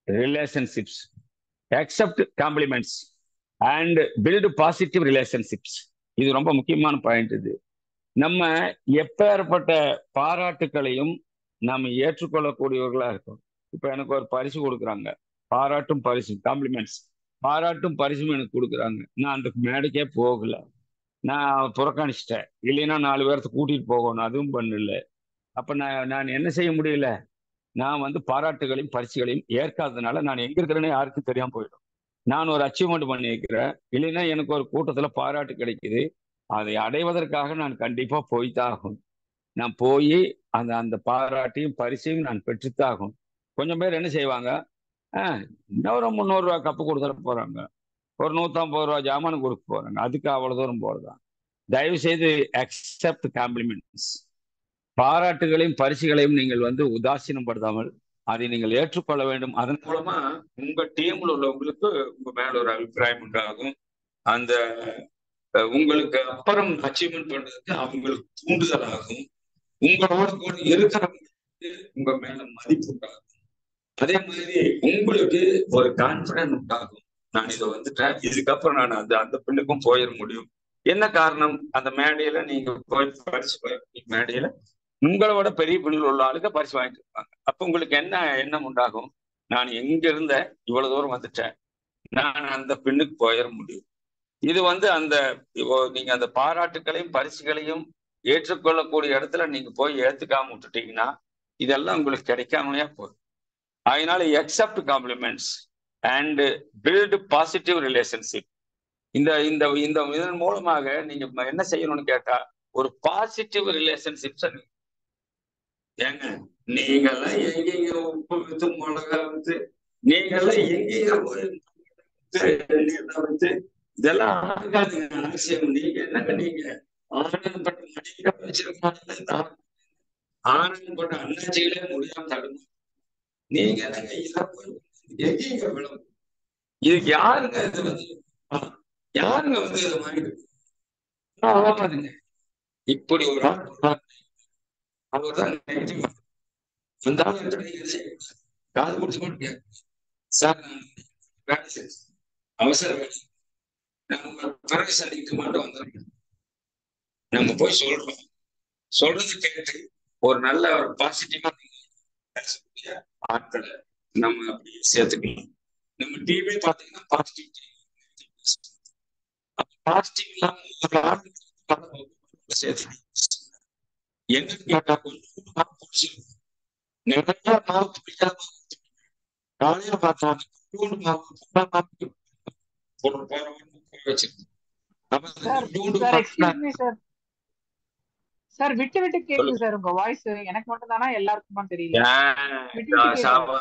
relationships. Accept compliments and build positive relationships. இது ரொம்ப முக்கியமான பாயிண்ட். இது நம்ம எப்பேற்பட்ட பாராட்டுக்களையும் நாம் ஏற்றுக்கொள்ளக்கூடியவர்களா இருக்கும். இப்ப எனக்கு ஒரு பரிசு கொடுக்குறாங்க, பாராட்டும் பரிசு, காம்ப்ளிமெண்ட்ஸ், பாராட்டும் பரிசும் எனக்கு கொடுக்குறாங்க. நான் அந்த மேடைக்கே போகல, நான் புறக்கணிச்சிட்டேன். இல்லைன்னா 4 பேர்த்த கூட்டிட்டு போகணும், அதுவும் பண்ணல. அப்ப நான் என்ன செய்ய முடியல, நான் பாராட்டுகளையும் பரிசுகளையும் ஏற்காததுனால நான் எங்க இருக்கிறேன்னு யாருக்கும் தெரியாம போயிடும். நான் ஒரு அச்சீவ்மெண்ட் பண்ணியிருக்கிறேன், இல்லைன்னா எனக்கு ஒரு கூட்டத்துல பாராட்டு கிடைக்குது, அதை அடைவதற்காக நான் கண்டிப்பா போய்தான் ஆகும். நான் போய் அந்த பாராட்டையும் பரிசையும் நான் பெற்றுத்தாகும். கொஞ்சம் பேர் என்ன செய்வாங்க, இன்னொரு 300 ரூபா கப்பு கொடுத்துட்டு போறாங்க, ஒரு 150 ரூபா ஜாமான் கொடுக்க போறாங்க, அதுக்கு அவ்வளவு தூரம் போறதான். தயவு செய்து அக்செப்ட் காம்ப்ளிமெண்ட்ஸ், பாராட்டுகளையும் பரிசுகளையும் நீங்கள் உதாசீனப்படுத்தாமல் அதை நீங்கள் ஏற்றுக்கொள்ள வேண்டும். அதன் மூலமா உங்க டீம்ல உள்ளவங்களுக்கு உங்க மேல ஒரு அபிப்பிராயம் உண்டாகும். அந்த உங்களுக்கு அப்புறம் அச்சீவ்மெண்ட் பண்றதுக்கு அவங்களுக்கு தூண்டுதல் ஆகும். உங்களோட கூட இருக்கிறவங்களுக்கு உங்க மேல மதிப்பு உண்டாகும். அதே மாதிரி உங்களுக்கு ஒரு கான்பிடன்ஸ் உண்டாகும். நான் இதை வந்துட்டேன், இதுக்கப்புறம் நான் அந்த பெண்ணுக்கும் போயிட முடியும். என்ன காரணம், அந்த மேடையில நீங்க போய் பரிசு மேடையில உங்களோட பெரிய பிள்ளைகள் உள்ள ஆளுக்கு பரிசு வாங்கிட்டு இருப்பாங்க. அப்ப உங்களுக்கு என்ன எண்ணம் உண்டாகும், நான் எங்க இருந்த இவ்வளவு தூரம் வந்துட்டேன், நான் அந்த பெண்ணுக்கு போயிட முடியும். இது நீங்க அந்த பாராட்டுகளையும் பரிசுகளையும் ஏற்றுக்கொள்ளக்கூடிய இடத்துல நீங்க போய் ஏத்துக்காம விட்டுட்டீங்கன்னா இதெல்லாம் உங்களுக்கு கிடைக்காமையா போகுது. அதனால accept compliments and build positive relationship. இதன் மூலமாக நீங்க என்ன செய்யணும்னு கேட்டா, ஒரு பாசிட்டிவ் ரிலேஷன்ஷிப்ஸ். ஏங்க நீங்கெல்லாம் எங்கெங்க உப்பு வித்து மிளகா வித்து, நீங்கெல்லாம் எங்கெங்க இதெல்லாம் ஆகாதுங்க அவசியம். நீங்க என்னங்க, நீங்க ஆனந்தப்பட்ட மடிக்க வச்சிருக்காங்க, ஆனந்தப்பட்ட அண்ணாச்சிகளே முடியாம தடுமா, நீங்க என்னங்க இதை போய் எங்கெங்க விளம்பரம், இதுக்கு யாருங்க யாருங்க இதை வாங்கிட்டு ஆகாதுங்க. இப்படி ஒரு ஆள் அவர் தான் காது முடிச்சு கொண்டு சார் அவசர வேலை, நம்ம பிறகு சந்திக்க மாட்டோம் வந்துடுறோம். நம்ம போய் சொல்றது கேட்டு ஒரு நல்ல ஒரு பாசிட்டிவா பேசக்கூடிய ஆட்களை நம்ம அப்படி சேர்த்துக்கலாம். நம்ம டிவி பார்த்தீங்கன்னா பாசிட்டிவ் சேர்த்து என்ன கேட்டா நிறைய மாவு பிடிக்காம காலையில பார்த்தாங்க சார் விட்டு விட்டு கேக்குது சார் உங்க வாய்ஸ். எனக்கு மட்டும் தானா எல்லாருக்குமா தெரியல. விட்டு விட்டு கேக்குது.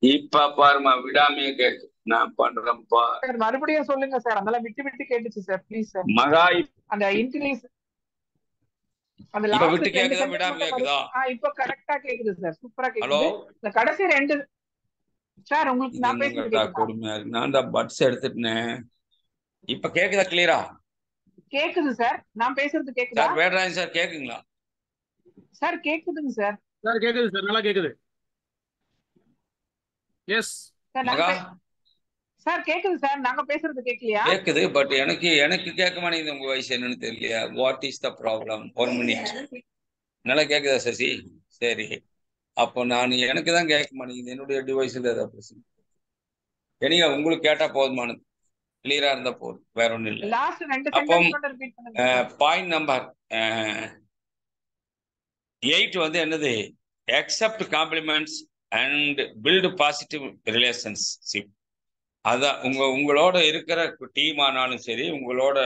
இப்ப பாருமா விடாமையே கேக்கு. நான் பண்றேன்ப்பா சார் மறுபடியும் சொல்லுங்க சார். அதெல்லாம் விட்டு விட்டு கேட்டுச்சு சார். Please sir. மகா. அந்த இன்க்ரீஸ் அந்த இப்ப லாஸ்ட் விட்டு 2 கேக்குதா சென்டென்ஸ் விடாம கேக்குதா? இப்போ கரெக்டா கேக்குது சார். சூப்பரா ஹலோ கேக்குது. இந்த கடைசி 2 சார் உங்களுக்கு இது நான் பேசுறது என்னங்கடா கேக்குதா? கொடுமையா இருக்கு. நான் தான் பட்ஸ் எடுத்துட்டேன். இப்ப கேக்குதா கிளியரா? கேக்குது சார். நான் பேசுறது கேக்குதா? சார் வேடராஜன் சார் கேக்குங்களா? சார் கேக்குதுங்க சார். சார் கேக்குது சார், நல்லா கேக்குது. எஸ் சார் மகா சார் கேக்குது சார். நாங்க பேசுறது கேக்கலையா? கேக்குது. பட் எனக்கு கேட்க மாட்டேங்குது. உங்க வயசு என்னன்னு தெரியலையா? What is the problem? 1 minute. நல்லா கேக்குதா சசி? சரி, அப்போ நான் எனக்கு தான் கேட்க மாட்டேங்குது. என்னுடைய டிவைஸ்ல ஏதாவது பிரச்சனை. எனீங்க உங்களுக்கு கேட்டா போதுமானது. கிளியரா இருந்தா போதும், வேற ஒண்ணும் இல்லை. லாஸ்ட் 2 அப்போ சென்டென்ஸ் மட்டும் ரிப்பீட் பண்ணுங்க சார். பாயிண்ட் நம்பர் 8 வந்து என்னது? accept compliments and build positive relationship. அதான் உங்களோட இருக்கிற டீம் ஆனாலும் சரி, உங்களோட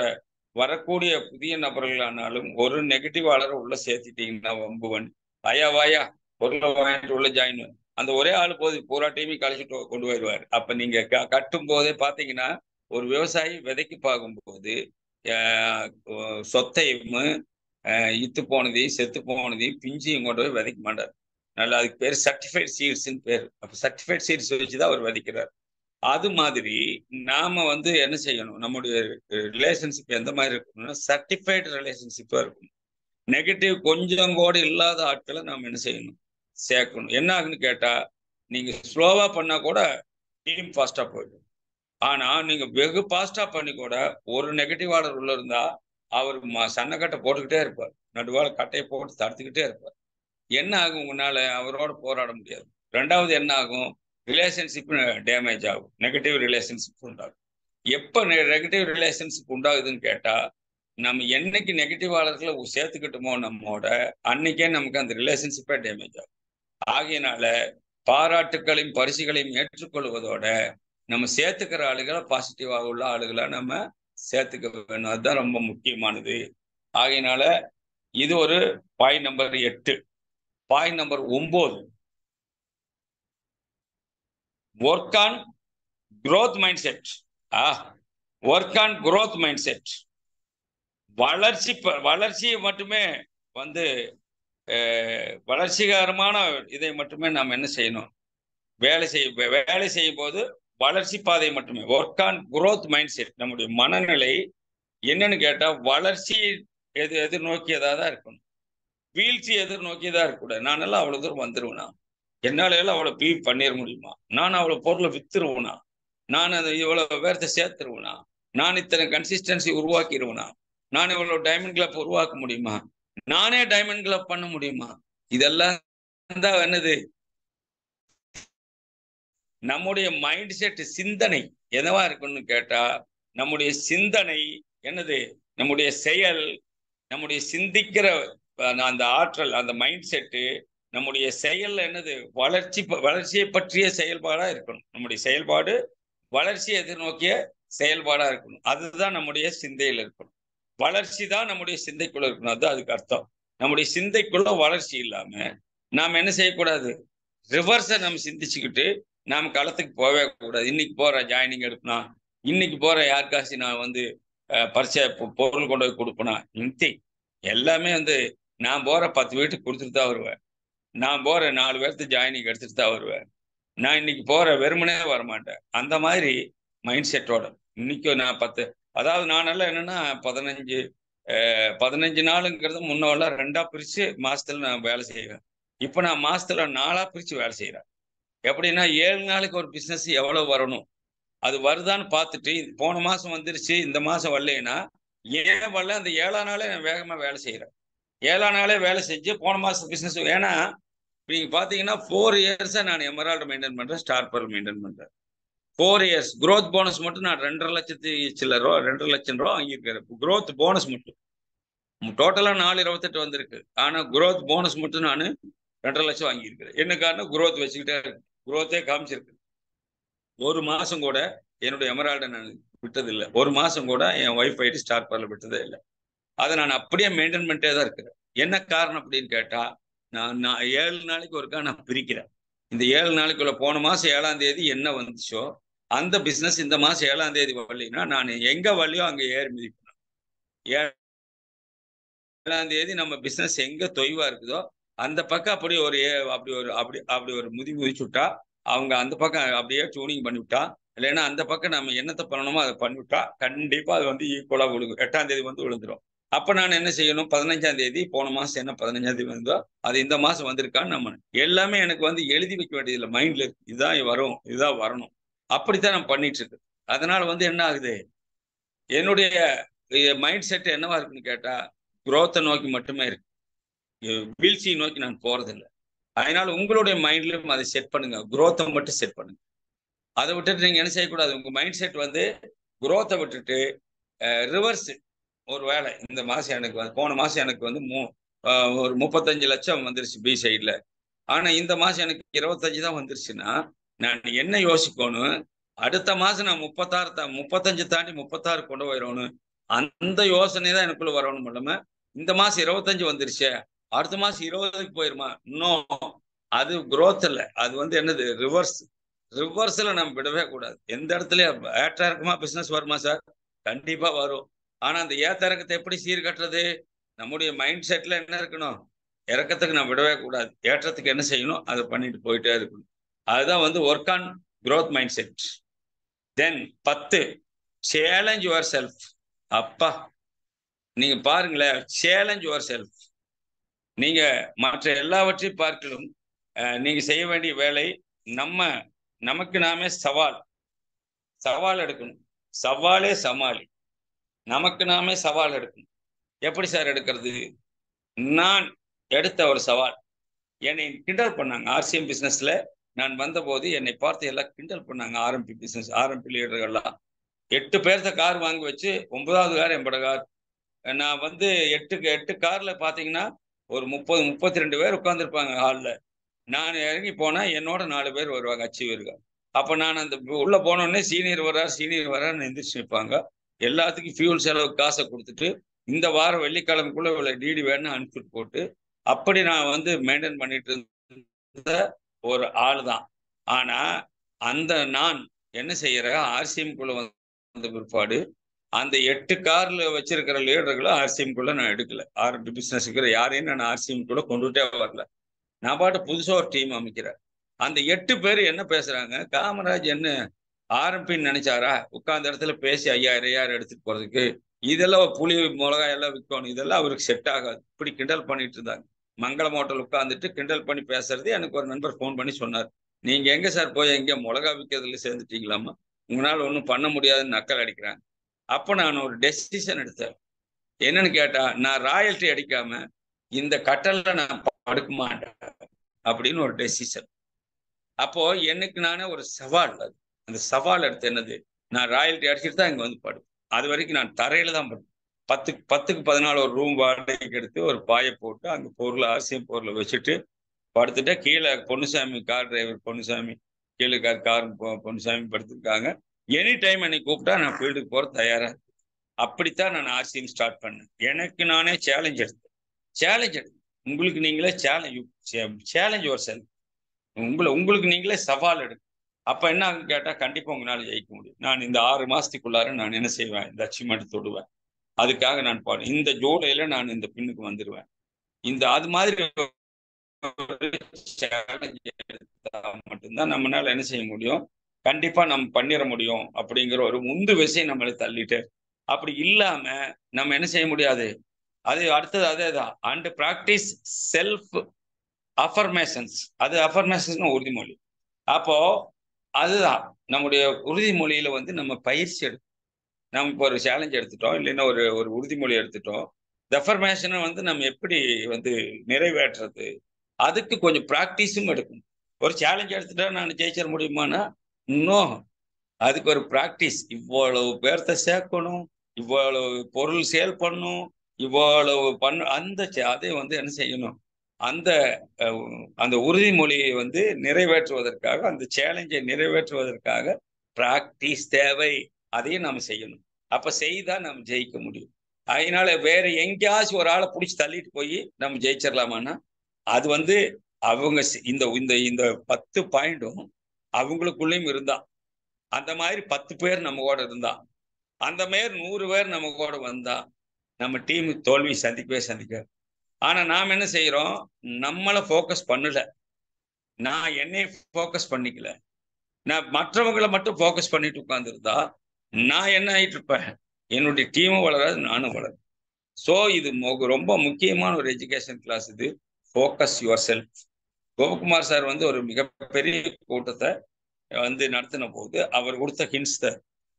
வரக்கூடிய புதிய நபர்களானாலும் ஒரு நெகட்டிவ் ஆளரை உள்ள சேர்த்துட்டீங்கன்னா வம்புவன் ஐயா வாயா பொருளை வாங்கிட்டு உள்ள ஜாயின் அந்த ஒரே ஆள் போது பூரா டீமையும் கழிச்சுட்டு கொண்டு போயிடுவார். அப்ப நீங்க கட்டும் போதே பாத்தீங்கன்னா ஒரு விவசாயி விதைக்கு பார்க்கும்போது சொத்தையும் இத்து போனதையும் செத்து போனதையும் பிஞ்சையும் கொண்டு போய் விதைக்க மாட்டார். நல்லா அதுக்கு பேர் சர்டிஃபைட் சீட்ஸ்ன்னு பேர். அப்ப சர்டிஃபைட் சீட்ஸ் வச்சுதான் அவர் விதைக்கிறார். அது மாதிரி நாம வந்து என்ன செய்யணும்? நம்முடைய ரிலேஷன்ஷிப் எந்த மாதிரி இருக்கணும்னா சர்டிஃபைடு ரிலேஷன்ஷிப்பா இருக்கணும். நெகட்டிவ் கொஞ்சம் கூட இல்லாத ஆட்களை நாம் என்ன செய்யணும்? சேர்க்கணும். என்ன ஆகுன்னு கேட்டா, நீங்க ஸ்லோவா பண்ணா கூட டீம் ஃபாஸ்டா போயிடும். ஆனா நீங்க வெகு ஃபாஸ்டா பண்ணி கூட ஒரு நெகட்டிவ் ஆர்டர் உள்ள இருந்தா அவர் சன்னக்கட்டை போட்டுக்கிட்டே இருப்பார். நடுவால கட்டையை போட்டு தடுத்துக்கிட்டே இருப்பார். என்ன ஆகும்? உங்களால அவரோட போராட முடியாது. ரெண்டாவது என்ன ஆகும்? ரிலேஷன்ஷிப் டேமேஜ் ஆகும். நெகட்டிவ் ரிலேஷன்ஷிப் உண்டாகும். எப்ப நெகட்டிவ் ரிலேஷன்ஷிப் உண்டாகுதுன்னு கேட்டா, நம்ம என்னைக்கு நெகட்டிவ் ஆளர்களை சேர்த்துக்கிட்டோமோ நம்மோட, அன்னைக்கே நமக்கு அந்த ரிலேஷன்ஷிப்பே டேமேஜ் ஆகும். ஆகையினால பாராட்டுக்களையும் பரிசுகளையும் ஏற்றுக்கொள்வதோட நம்ம சேர்த்துக்கிற ஆளுகளை பாசிட்டிவாக உள்ள ஆளுகளை நம்ம சேர்த்துக்க வேணும். அதுதான் ரொம்ப முக்கியமானது. ஆகையினால இது ஒரு point number 8. Point number 9, work on growth mindset. Work on growth mindset. வளர்ச்சியை மட்டுமே வந்து வளர்ச்சிகரமான இதை மட்டுமே நாம் என்ன செய்யணும்? வேலை செய்யும் போது வளர்ச்சி பாதை மட்டுமே. Work on growth mindset. நம்முடைய மனநிலை என்னன்னு கேட்டா வளர்ச்சி எதிர்நோக்கியதா தான் இருக்கணும். வீழ்ச்சி எதிர்நோக்கியதா இருக்கக்கூடாது. நானெல்லாம் அவ்வளவு தூரம் வந்துருவேனா? என்னால எல்லாம் அவ்வளவு பீட் பண்ணிட முடியுமா? நான் அவ்வளவு பொருளை வித்துருவேனா? நான் அதை இவ்வளவு பேர்த்த சேர்த்துருவேனா? நான் இத்தனை கன்சிஸ்டன்சி உருவாக்கிடுவேனா? நான் இவ்வளவு டைமண்ட் கிளப் உருவாக்க முடியுமா? நானே டைமண்ட் கிளப் பண்ண முடியுமா? இதெல்லாம் தான் என்னது? நம்முடைய மைண்ட் செட், சிந்தனை என்னவா இருக்குன்னு கேட்டா, நம்முடைய சிந்தனை என்னது? நம்முடைய செயல், நம்முடைய சிந்திக்கிற அந்த ஆற்றல், அந்த மைண்ட் செட்டு, நம்முடைய செயல் என்னது? வளர்ச்சியை பற்றிய செயல்பாடா இருக்கணும். நம்முடைய செயல்பாடு வளர்ச்சியை எதிர்நோக்கிய செயல்பாடா இருக்கணும். அதுதான் நம்முடைய சிந்தையில் இருக்கணும். வளர்ச்சி தான் நம்முடைய சிந்தைக்குள்ள இருக்கணும். அதுதான் அதுக்கு அர்த்தம். நம்முடைய சிந்தைக்குள்ள வளர்ச்சி இல்லாம நாம் என்ன செய்யக்கூடாது? ரிவர்ஸை நம்ம சிந்திச்சுக்கிட்டு நாம் களத்துக்கு போகவே கூடாது. இன்னைக்கு போற ஜாயினிங் எடுக்கணும், இன்னைக்கு போற யாருக்காச்சும் நான் வந்து பரிசை பொருள் கொண்டு போய் கொடுப்பேனா? எல்லாமே வந்து நான் போற 10 வீட்டுக்கு கொடுத்துட்டு தான் வருவேன். நான் போற 4 பேர்த்து ஜாயினிங் எடுத்துட்டு தான் வருவேன். நான் இன்னைக்கு போற வெறுமனே வரமாட்டேன். அந்த மாதிரி மைண்ட் செட்டோட இன்னைக்கு நான் 10, அதாவது நானெல்லாம் என்னன்னா 15 நாளுங்கிறது முன்னெல்லாம் 2ஆ பிரிச்சு மாசத்துல நான் வேலை செய்வேன். இப்ப நான் மாசத்துல 4ஆ பிரிச்சு வேலை செய்யறேன். எப்படின்னா 7 நாளைக்கு ஒரு பிசினஸ் எவ்வளவு வரணும், அது வருதான்னு பார்த்துட்டு போன மாசம் வந்துருச்சு, இந்த மாசம் வரலைன்னா ஏன் வரல, அந்த 7ஆம் நாளே நான் வேகமா வேலை செய்யறேன். 7ஆம் நாளே வேலை செஞ்சு போன மாசம் பிசினஸ். ஏன்னா நீங்க பாத்தீங்கன்னா 4 இயர்ஸா நான் எமரால்டு மெயின்டைன் பண்றேன், ஸ்டார் பெர்ல் மெயின்டைன் பண்றேன். 4 இயர்ஸ் growth போனஸ் மட்டும் நான் 2.5 லட்சத்து சில்லற ரூபா, 2.5 லட்சம் ரூபா வாங்கியிருக்கிறேன். growth போனஸ் மட்டும் டோட்டலா 4.28 வந்திருக்கு. ஆனா growth போனஸ் மட்டும் நான் 2.5 லட்சம் வாங்கியிருக்கிறேன். என்ன காரணம்? growth வச்சுக்கிட்டே இருக்கு. growth காமிச்சிருக்கு. ஒரு மாசம் கூட என்னுடைய எமரால்டை நான் விட்டது இல்லை. ஒரு மாசம் கூட என் ஒய்ஃப் ஆயிட்டு ஸ்டார் பெர்ல் விட்டதே இல்லை. அதை நான் அப்படியே மெயின்டைன் பண்ணிட்டே தான் இருக்கிறேன். என்ன காரணம் அப்படின்னு கேட்டா, நான் 7 நாளைக்கு ஒருக்கா நான் பிரிக்கிறேன். இந்த 7 நாளைக்குள்ள போன மாசம் 7ஆம் தேதி என்ன வந்துச்சோ அந்த பிசினஸ் இந்த மாசம் 7ஆம் தேதி வரலைன்னா நான் எங்க வரலையோ அங்க ஏறி மிதிப்பேன். 7ஆம் தேதி நம்ம பிசினஸ் எங்க தொய்வா இருக்குதோ அந்த பக்கம் அப்படி ஒரு முதிச்சுட்டா, அவங்க அந்த பக்கம் அப்படியே டியூனிங் பண்ணிவிட்டா, இல்லைன்னா அந்த பக்கம் நம்ம என்னத்தை பண்ணணுமோ அதை பண்ணிவிட்டா கண்டிப்பா அது வந்து ஈக்குவலா விழுகும். 8ஆம் தேதி வந்து விழுந்துடும். அப்ப நான் என்ன செய்யணும்? 15ஆம் தேதி போன மாசம் என்ன 15ஆம் தேதி வந்தோ அது இந்த மாசம் வந்திருக்கான்னு நம்ம எல்லாமே எனக்கு வந்து எழுதி வைக்க வேண்டியதில்லை. மைண்ட்ல இருக்கு, இதுதான் வரும், இதுதான் வரணும். அப்படித்தான் நான் பண்ணிட்டு இருக்கு. அதனால வந்து என்ன ஆகுது, என்னுடைய மைண்ட் செட் என்னவா இருக்குன்னு கேட்டா குரோத்தை நோக்கி மட்டுமே இருக்கு, வீழ்ச்சியை நோக்கி நான் போறதில்லை. அதனால உங்களுடைய மைண்ட்லயும் அதை செட் பண்ணுங்க, குரோத்தை மட்டும் செட் பண்ணுங்க. அதை விட்டுட்டு நீங்க என்ன செய்யக்கூடாது, உங்க மைண்ட் செட் வந்து குரோத்தை விட்டுட்டு ரிவர்ஸ் ஒரு வேலை. இந்த மாசம் எனக்கு வந்து போன மாசம் எனக்கு வந்து ஒரு 35 லட்சம் வந்துருச்சு பி சைட்ல, ஆனா இந்த மாசம் எனக்கு 25 தான் வந்துருச்சுன்னா நான் என்ன யோசிக்கணும், அடுத்த மாசம் நான் 35 தாண்டி 36 கொண்டு போயிடணும். அந்த யோசனை தான் எனக்குள்ள வரணும். இல்லாம இந்த மாசம் 25 வந்துருச்சு அடுத்த மாசம் 20க்கு போயிருமா, இன்னும் அது குரோத் இல்லை, அது வந்து என்னது ரிவர்ஸ்ல நம்ம விடவே கூடாது. எந்த இடத்துலயும் ஏற்ற இறக்கமா பிசினஸ் வருமா சார்? கண்டிப்பா வரும். ஆனா அந்த ஏத்த இறக்கத்தை எப்படி சீர்கட்டுறது? நம்முடைய மைண்ட் செட்ல என்ன இருக்கணும், இறக்கத்துக்கு நான் விடவே கூடாது, ஏற்றத்துக்கு என்ன செய்யணும் அதை பண்ணிட்டு போயிட்டே இருக்கணும். அதுதான் வந்து work on growth mind set. Then 10 challenge your self. அப்பா நீங்க பாருங்களேன், சேலஞ்ச் யுவர் செல்ஃப். நீங்க மற்ற எல்லாவற்றையும் பார்க்கலும் நீங்க செய்ய வேண்டிய வேலை நமக்கு நாமே சவால் எடுக்கணும். சவாலே சமாளி. நமக்கு நாமே சவால் எடுக்கணும். எப்படி சார் எடுக்கிறது? நான் எடுத்த ஒரு சவால், என்னை கிண்டல் பண்ணாங்க ஆர்சிஎம் பிசினஸ்ல. நான் வந்தபோது என்னை பார்த்து எல்லாம் கிண்டல் பண்ணாங்க. ஆர்எம்பி லீடர்கள்லாம் 8 பேர்த்த கார் வாங்கி வச்சு 9வது கார் எம்பட கார். நான் வந்து 8 கார்ல பாத்தீங்கன்னா ஒரு 32 பேர் உட்காந்துருப்பாங்க ஹாலில். நான் இறங்கி போனா என்னோட 4 பேர் வருவாங்க அச்சீவர்கள். அப்ப நான் அந்த உள்ள போனோடனே சீனியர் வரான்னு எந்திரிச்சு நிற்பாங்க. எல்லாத்துக்கும் ஃபியூல் செலவு காசை கொடுத்துட்டு இந்த வாரம் வெள்ளிக்கிழமைக்குள்ள இவ்வளோ டிடி வேணும்னு அனுப்பிட்டு போட்டு அப்படி நான் வந்து மெயின்டைன் பண்ணிட்டு இருந்த ஒரு ஆள் தான். ஆனா அந்த நான் என்ன செய்யறேன், ஆர்சிஎம்குள்ள வந்த பிற்பாடு அந்த 8 கார்ல வச்சிருக்கிற லீடர்களும் ஆர்சிஎம்குள்ள நான் எடுக்கல. ஆர்எம்பி பிசினஸ் இருக்கிற யாரையும் நான் ஆர்சிஎம்குள்ள கொண்டுட்டே வரல. நான் பாட்டு புதுசா ஒரு டீம் அமைக்கிறேன். அந்த 8 பேர் என்ன பேசுறாங்க, காமராஜ் என்ன ஆரம்பின்னு நினைச்சாரா உட்கார்ந்த இடத்துல பேசி 5000 எடுத்துட்டு போறதுக்கு, இதெல்லாம் புளி மிளகாய் எல்லாம் விற்கணும், இதெல்லாம் அவருக்கு செட் ஆகாது, இப்படி கிண்டல் பண்ணிட்டு இருந்தாங்க. மங்களம் ஹோட்டல் உட்காந்துட்டு கிண்டல் பண்ணி பேசுறது. எனக்கு ஒரு நண்பர் ஃபோன் பண்ணி சொன்னார், நீங்க எங்க சார் போய் எங்க மிளகா விற்கிறதுல சேர்ந்துட்டீங்களாமா, உங்களால ஒன்றும் பண்ண முடியாதுன்னு நக்கல் அடிக்கிறாங்க. அப்போ நான் ஒரு டெசிஷன் எடுத்தேன். என்னன்னு கேட்டா, நான் ராயல்ட்டி அடிக்காம இந்த கட்டல்ல நான் படுக்க மாட்டேன் அப்படின்னு ஒரு டெசிஷன். அப்போ எனக்கு நானே ஒரு சவால், அந்த சவால் எடுத்து என்னது, நான் ராயல்ட்டி அடிச்சுட்டு தான் இங்க வந்து படுப்பேன். அது வரைக்கும் நான் தரையில தான் படுப்பேன். 10க்கு 14 ஒரு ரூம் வாடகைக்கு எடுத்து ஒரு பாயை போட்டு அங்க பொருள் ஆர்சிஎம் பொருளை வச்சுட்டு படுத்துட்டு, கீழே பொன்னுசாமி கார் டிரைவர் பொன்னுசாமி, கீழே கார் பொன்னுசாமி படுத்துருக்காங்க. எனி டைம் என்னை கூப்பிட்டா நான் ஃபீல்டுக்கு போற தயாரா. அப்படித்தான் நான் ஆர்சிஎம் ஸ்டார்ட் பண்ணேன். எனக்கு நானே சேலஞ்ச் எடுத்தேன். உங்களுக்கு நீங்களே சேலஞ்ச் யுவர் செல்ஃப். உங்களுக்கு நீங்களே சவால் எடுங்க. அப்ப என்ன ஆகும் கேட்டா, கண்டிப்பா உங்களால ஜெயிக்க முடியும். நான் இந்த 6 மாசத்துக்குள்ளார நான் என்ன செய்வேன், இந்த அச்சீவ்மெண்ட் தொடுவேன். அதுக்காக நான் பாடுறேன். இந்த ஜூலைல நான் இந்த பின்னுக்கு வந்துடுவேன். அது மாதிரி சேலஞ்ச் எடுத்தா மட்டும்தான் நம்மளால என்ன செய்ய முடியும், கண்டிப்பா நம்ம பண்ணிட முடியும். அப்படிங்கிற ஒரு உந்து விஷயம் நம்மளை தள்ளிட்டு, அப்படி இல்லாம நம்ம என்ன செய்ய முடியாது. அது அடுத்தது அதேதான். And practice self affirmations. அது அஃபர்மேஷன்ஸ் உறுதிமொழி. அப்போ அதுதான் நம்முடைய உறுதிமொழியில வந்து நம்ம பயிற்சி எடுக்கணும். நம்ம இப்போ ஒரு சேலஞ்ச் எடுத்துட்டோம், இல்லைன்னா ஒரு உறுதிமொழி எடுத்துட்டோம். அஃபர்மேஷனை வந்து நம்ம எப்படி வந்து நிறைவேற்றுறது, அதுக்கு கொஞ்சம் ப்ராக்டிஸும் எடுக்கணும். ஒரு சேலஞ்ச் எடுத்துட்டா நான் ஜெயிச்சிட முடியுமானா இன்னும் அதுக்கு ஒரு ப்ராக்டிஸ். இவ்வளவு பேர்த்த சேர்க்கணும், இவ்வளவு பொருள் சேல் பண்ணும், இவ்வளவு அதை வந்து என்ன செய்யணும், அந்த உறுதிமொழியை வந்து நிறைவேற்றுவதற்காக, அந்த சேலஞ்சை நிறைவேற்றுவதற்காக பிராக்டிஸ் தேவை. அதையும் நாம் செய்யணும். அப்ப செய்தா நாம் ஜெயிக்க முடியும். அதனால வேற எங்கேயாச்சும் ஒரு ஆளை பிடிச்சி தள்ளிட்டு போய் நம்ம ஜெயிச்சிடலாமான்னா அது வந்து அவங்க இந்த இந்த இந்த 10 பாயிண்டும் அவங்களுக்குள்ளேயும் இருந்தா, அந்த மாதிரி 10 பேர் நம்ம கூட இருந்தா, அந்த மாதிரி 100 பேர் நம்ம கூட வந்தா நம்ம டீம் தோல்வி சந்திக்கவே சந்திக்க. ஆனா நாம் என்ன செய்யறோம், நம்மளை ஃபோக்கஸ் பண்ணல, நான் என்னைய ஃபோக்கஸ் பண்ணிக்கல, நான் மற்றவங்களை மட்டும் ஃபோக்கஸ் பண்ணிட்டு உட்கார்ந்துருந்தா நான் என்ன ஆயிட்டு இருப்பேன், என்னுடைய டீமும் வளராது, நானும் வளரும். ஸோ இது ரொம்ப முக்கியமான ஒரு எஜுகேஷன் கிளாஸ். இது focus your self. Gopakumar sir வந்து ஒரு மிகப்பெரிய கூட்டத்தை வந்து நடத்தின போது அவர் கொடுத்த ஹிண்ட்ஸ் தான்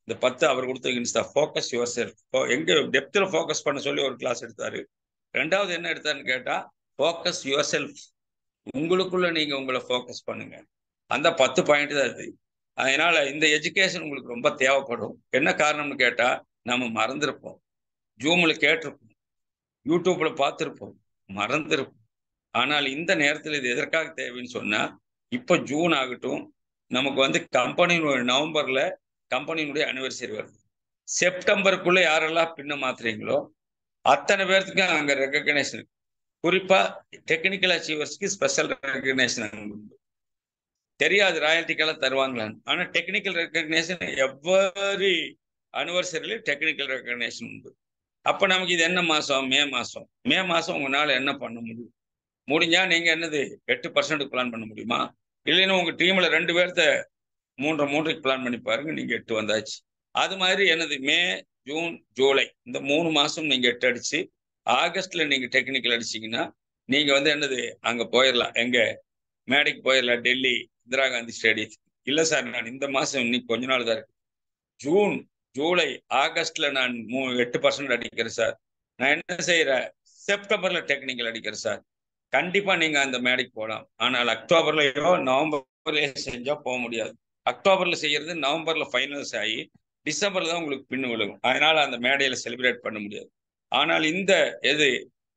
இந்த 10. அவர் கொடுத்த ஹிண்ட்ஸ் தான் ஃபோக்கஸ் யுவர் செல்ஃப். எங்க டெப்த்தில் ஃபோக்கஸ் பண்ண சொல்லி ஒரு கிளாஸ் எடுத்தாரு. 2வது என்ன எடுத்தாருன்னு கேட்டா ஃபோக்கஸ் யுவர் செல்ஃப். உங்களுக்குள்ள நீங்க உங்களை ஃபோக்கஸ் பண்ணுங்க. அந்த 10 பாயிண்ட் தான் இது. அதனால இந்த எஜுகேஷன் உங்களுக்கு ரொம்ப தேவைப்படும். என்ன காரணம்னு கேட்டா நம்ம மறந்துருப்போம், ஜூம்ல கேட்டிருப்போம், யூடியூப்ல பார்த்துருப்போம், மறந்துருப்போம். ஆனால் இந்த நேரத்தில் இது எதற்காக தேவைன்னு சொன்னா, இப்போ ஜூன் ஆகட்டும், நமக்கு வந்து கம்பெனியினுடைய நவம்பர்ல கம்பெனியினுடைய அனிவர்சரி வருது. செப்டம்பருக்குள்ள யாரெல்லாம் பின்ன மாத்துறீங்களோ அத்தனை பேர்த்துக்கு அங்க ரெகக்னேஷன், குறிப்பா டெக்னிக்கல் அச்சீவர்ஸ்க்கு ஸ்பெஷல் ரெகக்னேஷன் உண்டு. தெரியாது ராயல்ட்டிக்கெல்லாம் தருவாங்களான்னு, ஆனா டெக்னிக்கல் ரெகக்னேஷன் எவ்வரி அனிவர்சரியில டெக்னிக்கல் ரெகக்னேஷன் உண்டு. அப்ப நமக்கு இது என்ன மாசம், மே மாசம். மே மாசம் உங்களால என்ன பண்ண முடியும், முடிஞ்சா நீங்க என்னது 8% பிளான் பண்ண முடியுமா, இல்லைன்னா உங்க டீம்ல 2 பேர்த்த 3 பிளான் பண்ணி பாருங்க, நீங்க 8 வந்தாச்சு. அது மாதிரி என்னது மே, ஜூன், ஜூலை இந்த 3 மாசம் நீங்க 8 அடிச்சு, ஆகஸ்ட்ல நீங்க டெக்னிக்கல் அடிச்சீங்கன்னா நீங்க வந்து என்னது அங்க போயிடலாம், எங்க மேடைக்கு போயிடலாம், டெல்லி இந்திரா காந்தி ஸ்டேடியத்துக்கு. இல்ல சார் நான் இந்த மாசம் இன்னைக்கு கொஞ்ச நாள் தான் இருக்கு, ஜூன், ஜூலை, ஆகஸ்ட்ல நான் 8% அடிக்கிறேன் சார், நான் என்ன செய்யறேன் செப்டம்பர்ல டெக்னிக்கல் அடிக்கிறேன் சார், கண்டிப்பா நீங்க அந்த மேடைக்கு போகலாம். ஆனால் அக்டோபர்லயோ நவம்பர்லயோ செஞ்சா போக முடியாது. அக்டோபர்ல செய்யறது நவம்பர்ல ஃபைனல்ஸ் ஆகி டிசம்பர்ல தான் உங்களுக்கு பின்னு விழுகும். அதனால அந்த மேடையில செலிப்ரேட் பண்ண முடியாது. ஆனால் இந்த எது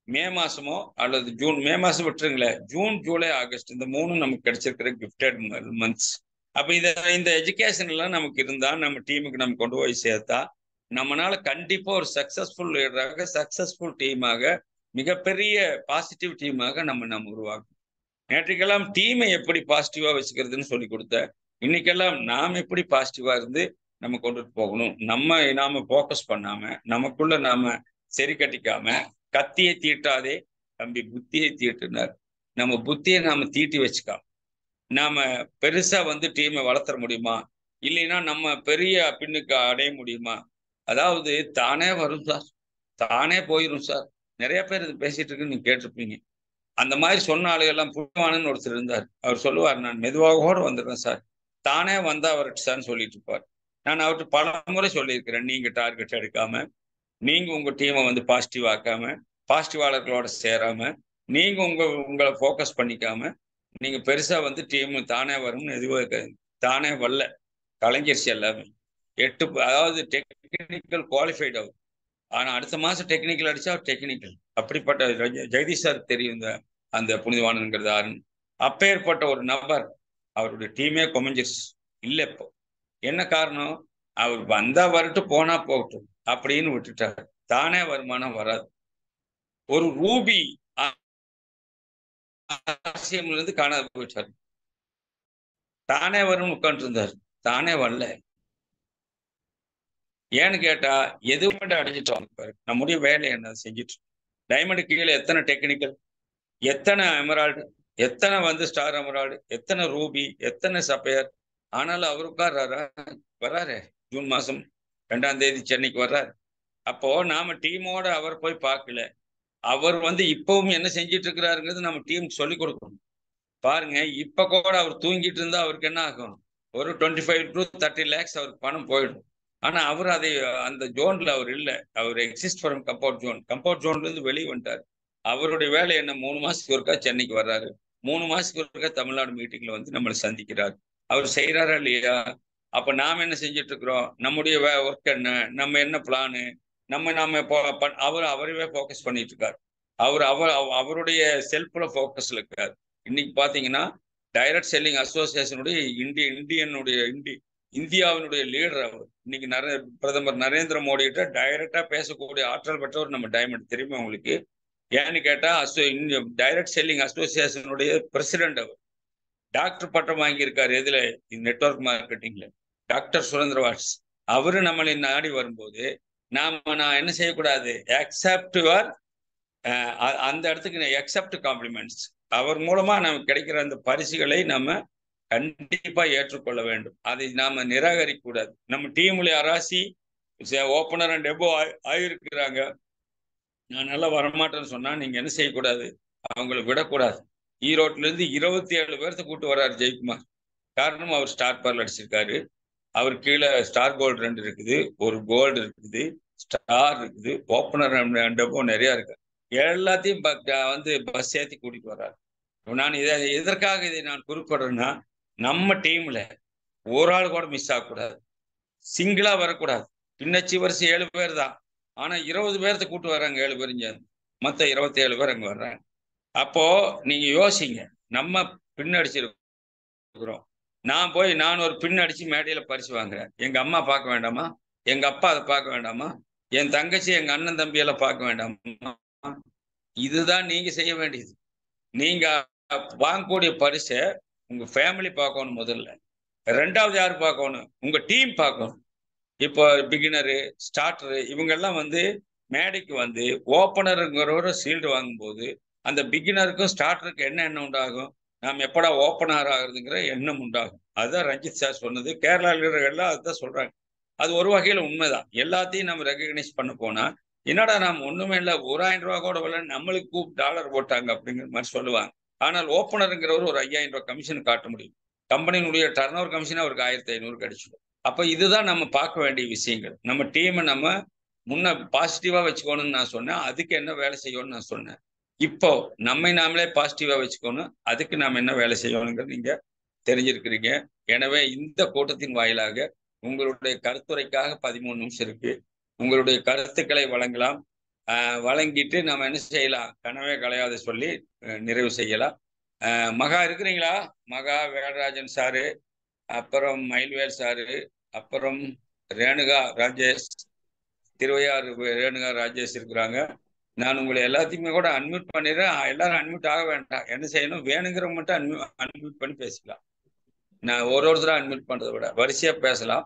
மே மாசமோ அல்லது ஜூன், மே மாசம் விட்டுருங்களேன், ஜூன், ஜூலை, ஆகஸ்ட் இந்த 3 நமக்கு கிடைச்சிருக்கிற கிஃப்டட் மந்த்ஸ். அப்ப இந்த எஜுகேஷன் எல்லாம் நமக்கு இருந்தா நம்ம டீமுக்கு நம்ம கொண்டு போய் சேர்த்தா நம்மளால கண்டிப்பா ஒரு சக்சஸ்ஃபுல் லீடராக, சக்சஸ்ஃபுல் டீமாக, மிகப்பெரிய பாசிட்டிவ் டீமாக நம்ம உருவாக்கும். நேற்றுக்கெல்லாம் டீமை எப்படி பாசிட்டிவா வச்சுக்கிறதுன்னு சொல்லி கொடுத்த, இன்னைக்கெல்லாம் நாம் எப்படி பாசிட்டிவா இருந்து நம்ம கொண்டுட்டு போகணும், நாம ஃபோக்கஸ் பண்ணாம, நமக்குள்ள நாம சரி கட்டிக்காம, கத்தியை தீட்டாதே தம்பி புத்தியை தீட்டுனார். நம்ம புத்தியை நாம தீட்டி வச்சுக்காம நாம பெருசா வந்து டீமை வளர்த்துற முடியுமா, இல்லைன்னா நம்ம பெரிய பின்னுக்கு அடைய முடியுமா. அதாவது தானே வரும் சார், தானே போயிடும் சார். நிறைய பேர் இது பேசிட்டு இருக்குன்னு நீங்க கேட்டிருப்பீங்க. அந்த மாதிரி சொன்ன ஆளுகள்லாம் புண்ணியவானன்னு ஒருத்தர் இருந்தார். அவர் சொல்லுவார், நான் மெதுவாக கூட வந்துடுறேன் சார், தானே வந்தா அவர்கிட்ட சார்னு சொல்லிட்டு இருப்பார். நான் அவர்கிட்ட பல முறை சொல்லியிருக்கிறேன், நீங்க டார்கெட் எடுக்காம, நீங்க உங்க டீமை வந்து பாசிட்டிவ் ஆக்காம, பாசிட்டிவாளர்களோட சேராம, நீங்க உங்களை ஃபோக்கஸ் பண்ணிக்காம, நீங்க பெருசா வந்து டீம் தானே வரும்னு எதுவும் தானே வரல. கலைஞர்ச்சி எல்லாமே 8, அதாவது டெக்னிக்கல் குவாலிஃபைட் ஆகும். ஆனா அடுத்த மாசம் டெக்னிக்கல் அடிச்சா டெக்னிக்கல். அப்படிப்பட்ட ஜெகதீஷ் சார் தெரியும் அந்த புனிதவானங்கிறது யாருன்னு. அப்பேற்பட்ட ஒரு நபர், அவருடைய டீமே கொமைஞ்சிருச்சு இல்லை. இப்போ என்ன காரணம், அவர் வந்தா வரட்டும் போனா போகட்டும் அப்படின்னு விட்டுட்டாரு. தானே வருமானம் வராது. ஒரு ரூபி ஆர்சிஎம்ல இருந்து காணாது போயிட்டாரு. தானே வரும்னு உட்காந்துட்டு இருந்தாரு, தானே வரல. ஏன்னு கேட்டா எதுவுமே அடைஞ்சிட்டோம். நம்முடைய வேலை என்ன செஞ்சிட்டு, டைமண்ட் கீழே எத்தனை டெக்னிக்கல், எத்தனை எமரால்டு, எத்தனை வந்து ஸ்டார் எமரால்டு, எத்தனை ரூபி, எத்தனை சப்பையர். ஆனாலும் அவர் உட்கார்றாரா, வர்றாரு. ஜூன் மாசம் 2ஆம் தேதி சென்னைக்கு வர்றாரு. அப்போ நாம டீமோட அவர் போய் பார்க்கல. அவர் வந்து இப்பவும் என்ன செஞ்சிட்டு இருக்கிறாருங்கிறது நம்ம டீமுக்கு சொல்லி கொடுக்கணும். பாருங்க, இப்ப கூட அவர் தூங்கிட்டு இருந்தா அவருக்கு என்ன ஆகும், ஒரு 25 to 30 lakhs அவருக்கு பணம் போயிடும். ஆனா அவர் அதை அந்த ஜோன்ல அவர் இல்லை. அவர் எக்ஸிஸ்ட் ஃப்ரம் கம்பவுண்ட் ஜோன்ல இருந்து வெளியே வந்துட்டார். அவருடைய வேலை என்ன, 3 மாசத்துக்கு ஒருக்கா சென்னைக்கு வர்றாரு, 3 மாசத்துக்கு ஒருக்கா தமிழ்நாடு மீட்டிங்ல வந்து நம்மளை சந்திக்கிறார். அவர் செய்யறாரா இல்லையா. அப்ப நாம என்ன செஞ்சுட்டு இருக்கிறோம், நம்முடைய ஒர்க் என்ன, நம்ம என்ன பிளானு, அவரவே ஃபோக்கஸ் பண்ணிட்டு இருக்காரு. அவருடைய செல்ஃப்ல ஃபோக்கஸ்ல இருக்காரு. இன்னைக்கு பாத்தீங்கன்னா டைரக்ட் செல்லிங் அசோசியேஷனுடைய இந்தியாவினுடைய லீடர் அவர். இன்னைக்கு பிரதமர் நரேந்திர மோடி கிட்ட டைரக்டா பேசக்கூடிய ஆற்றல் பெற்றவர் நம்ம டைமண்ட். தெரியுமா உங்களுக்கு? ஏன்னு கேட்டா டைரக்ட் செல்லிங் அசோசியேஷனுடைய பிரசிடென்ட் அவர். டாக்டர் பட்டம் வாங்கியிருக்காரு. எதுல? நெட்வொர்க் மார்க்கெட்டிங்ல. டாக்டர் சுரேந்திரவாஸ் அவரு நம்மளை நாடி வரும்போது நான் என்ன செய்யக்கூடாது? அக்செப்ட் யுவர் அந்த இடத்துக்கு அக்செப்ட் காம்ப்ளிமெண்ட்ஸ். அவர் மூலமா நமக்கு கிடைக்கிற அந்த பரிசுகளை நம்ம கண்டிப்பா ஏற்றுக்கொள்ள வேண்டும். அதை நாம நிராகரிக்க கூடாது. நம்ம டீம்ல யாராசி ஓப்பனர் அண்ட் டெபோ ஆகியிருக்கிறாங்க, நான் நல்லா வரமாட்டேன்னு சொன்னா நீங்க என்ன செய்யக்கூடாது? அவங்களை விடக்கூடாது. ஈரோட்ல இருந்து 27 பேர்த்த கூட்டு வர்றாரு ஜெயக்குமார். காரணம் அவர் ஸ்டார் பார்ல அடிச்சிருக்காரு. அவர் கீழே ஸ்டார் கோல்டு 2 இருக்குது, ஒரு கோல்டு இருக்குது, ஸ்டார் இருக்குது, ஓப்பனர் டெபோ நிறைய இருக்கு. எல்லாத்தையும் வந்து பஸ் ஏற்றி கூட்டிட்டு வர்றாரு. நான் எதற்காக இதை நான் குறிப்பிடுறேன்னா, நம்ம டீம்ல ஒரு ஆள் கூட மிஸ் ஆகக்கூடாது, சிங்கிளா வரக்கூடாது. பின்னச்சி வரிசை 7 பேர் தான், ஆனா 20 பேர்த்த கூட்டு வர்றாங்க. 7 பேரும் சேர்ந்து மொத்த 27 பேர் அங்க வர்றாங்க. அப்போ நீங்க யோசிங்க, நம்ம பின்னடிச்சிருக்கிறோம். நான் ஒரு பின் அடிச்சு மேடையில பரிசு வாங்குறேன். எங்க அம்மா பார்க்க வேண்டாமா? எங்க அப்பா அதை பார்க்க வேண்டாமா? என் தங்கச்சி எங்க அண்ணன் தம்பி எல்லாம் பார்க்க வேண்டாமா? இதுதான் நீங்க செய்ய வேண்டியது. நீங்க வாங்கக்கூடிய பரிசை உங்க ஃபேமிலி பார்க்கணும் முதல்ல. 2வது யார் பார்க்கணும்? உங்க டீம் பார்க்கணும். இப்போ பிகினரு, ஸ்டார்டரு இவங்க எல்லாம் வந்து மேடைக்கு வந்து ஓப்பனருங்கிற சீல்டு வாங்கும்போது அந்த பிகினருக்கும் ஸ்டார்டருக்கு என்ன எண்ணம் உண்டாகும்? நாம் எப்படா ஓப்பனர் ஆகுறதுங்கிற எண்ணம் உண்டாகும். அதுதான் ரஞ்சித் சார் சொன்னது. கேரளா லீடர்கள்லாம் அதுதான் சொல்றாங்க. அது ஒரு வகையில உண்மைதான். எல்லாத்தையும் நம்ம ரெகக்னைஸ் பண்ண போனா என்னடா நாம் ஒண்ணுமே இல்லை, 1000 ரூபா கூட வரல, நம்மளுக்கு டாலர் போட்டாங்க அப்படிங்கிற மாதிரி சொல்லுவாங்க. ஆனால் ஓப்பனருங்கிறவர் ஒரு 5000 ரூபாய் கமிஷன் காட்ட முடியும். கம்பெனியினுடைய டர்ன் ஓவர் கமிஷன் அவருக்கு 1500 கிடைச்சிடும். அப்ப இதுதான் நம்ம பார்க்க வேண்டிய விஷயங்கள். நம்ம டீமை நம்ம முன்ன பாசிட்டிவா வச்சுக்கணும்னு நான் சொன்னேன். அதுக்கு என்ன வேலை செய்யணும்னு நான் சொன்னேன். இப்போ நம்மை நாமளே பாசிட்டிவா வச்சுக்கணும். அதுக்கு நாம என்ன வேலை செய்யணுங்கிறது நீங்க தெரிஞ்சிருக்கிறீங்க. எனவே இந்த கூட்டத்தின் வாயிலாக உங்களுடைய கருத்துரைக்காக 13 நிமிஷம் இருக்கு. உங்களுடைய கருத்துக்களை வழங்கலாம். வழங்கிட்டு நம்ம என்ன செய்யலாம்? கனவே கலையாத சொல்லி நிறைவு செய்யலாம். மகா இருக்கிறீங்களா? மகா, வேடராஜன் சாரு, அப்புறம் மயில்வேல் சாரு, அப்புறம் ரேணுகா ராஜேஷ், திருவையாறு ரேணுகா ராஜேஷ் இருக்கிறாங்க. நான் உங்களை எல்லாத்தையுமே கூட அன்மியூட் பண்ணிடுறேன். எல்லாரும் அன்மியூட் ஆக வேண்டாம். என்ன செய்யணும்? வேணுங்கிறவங்க மட்டும் அன்மியூட் பண்ணி பேசிக்கலாம். நான் ஒருத்தரா அன்மியூட் பண்றதை விட வரிசையா பேசலாம்.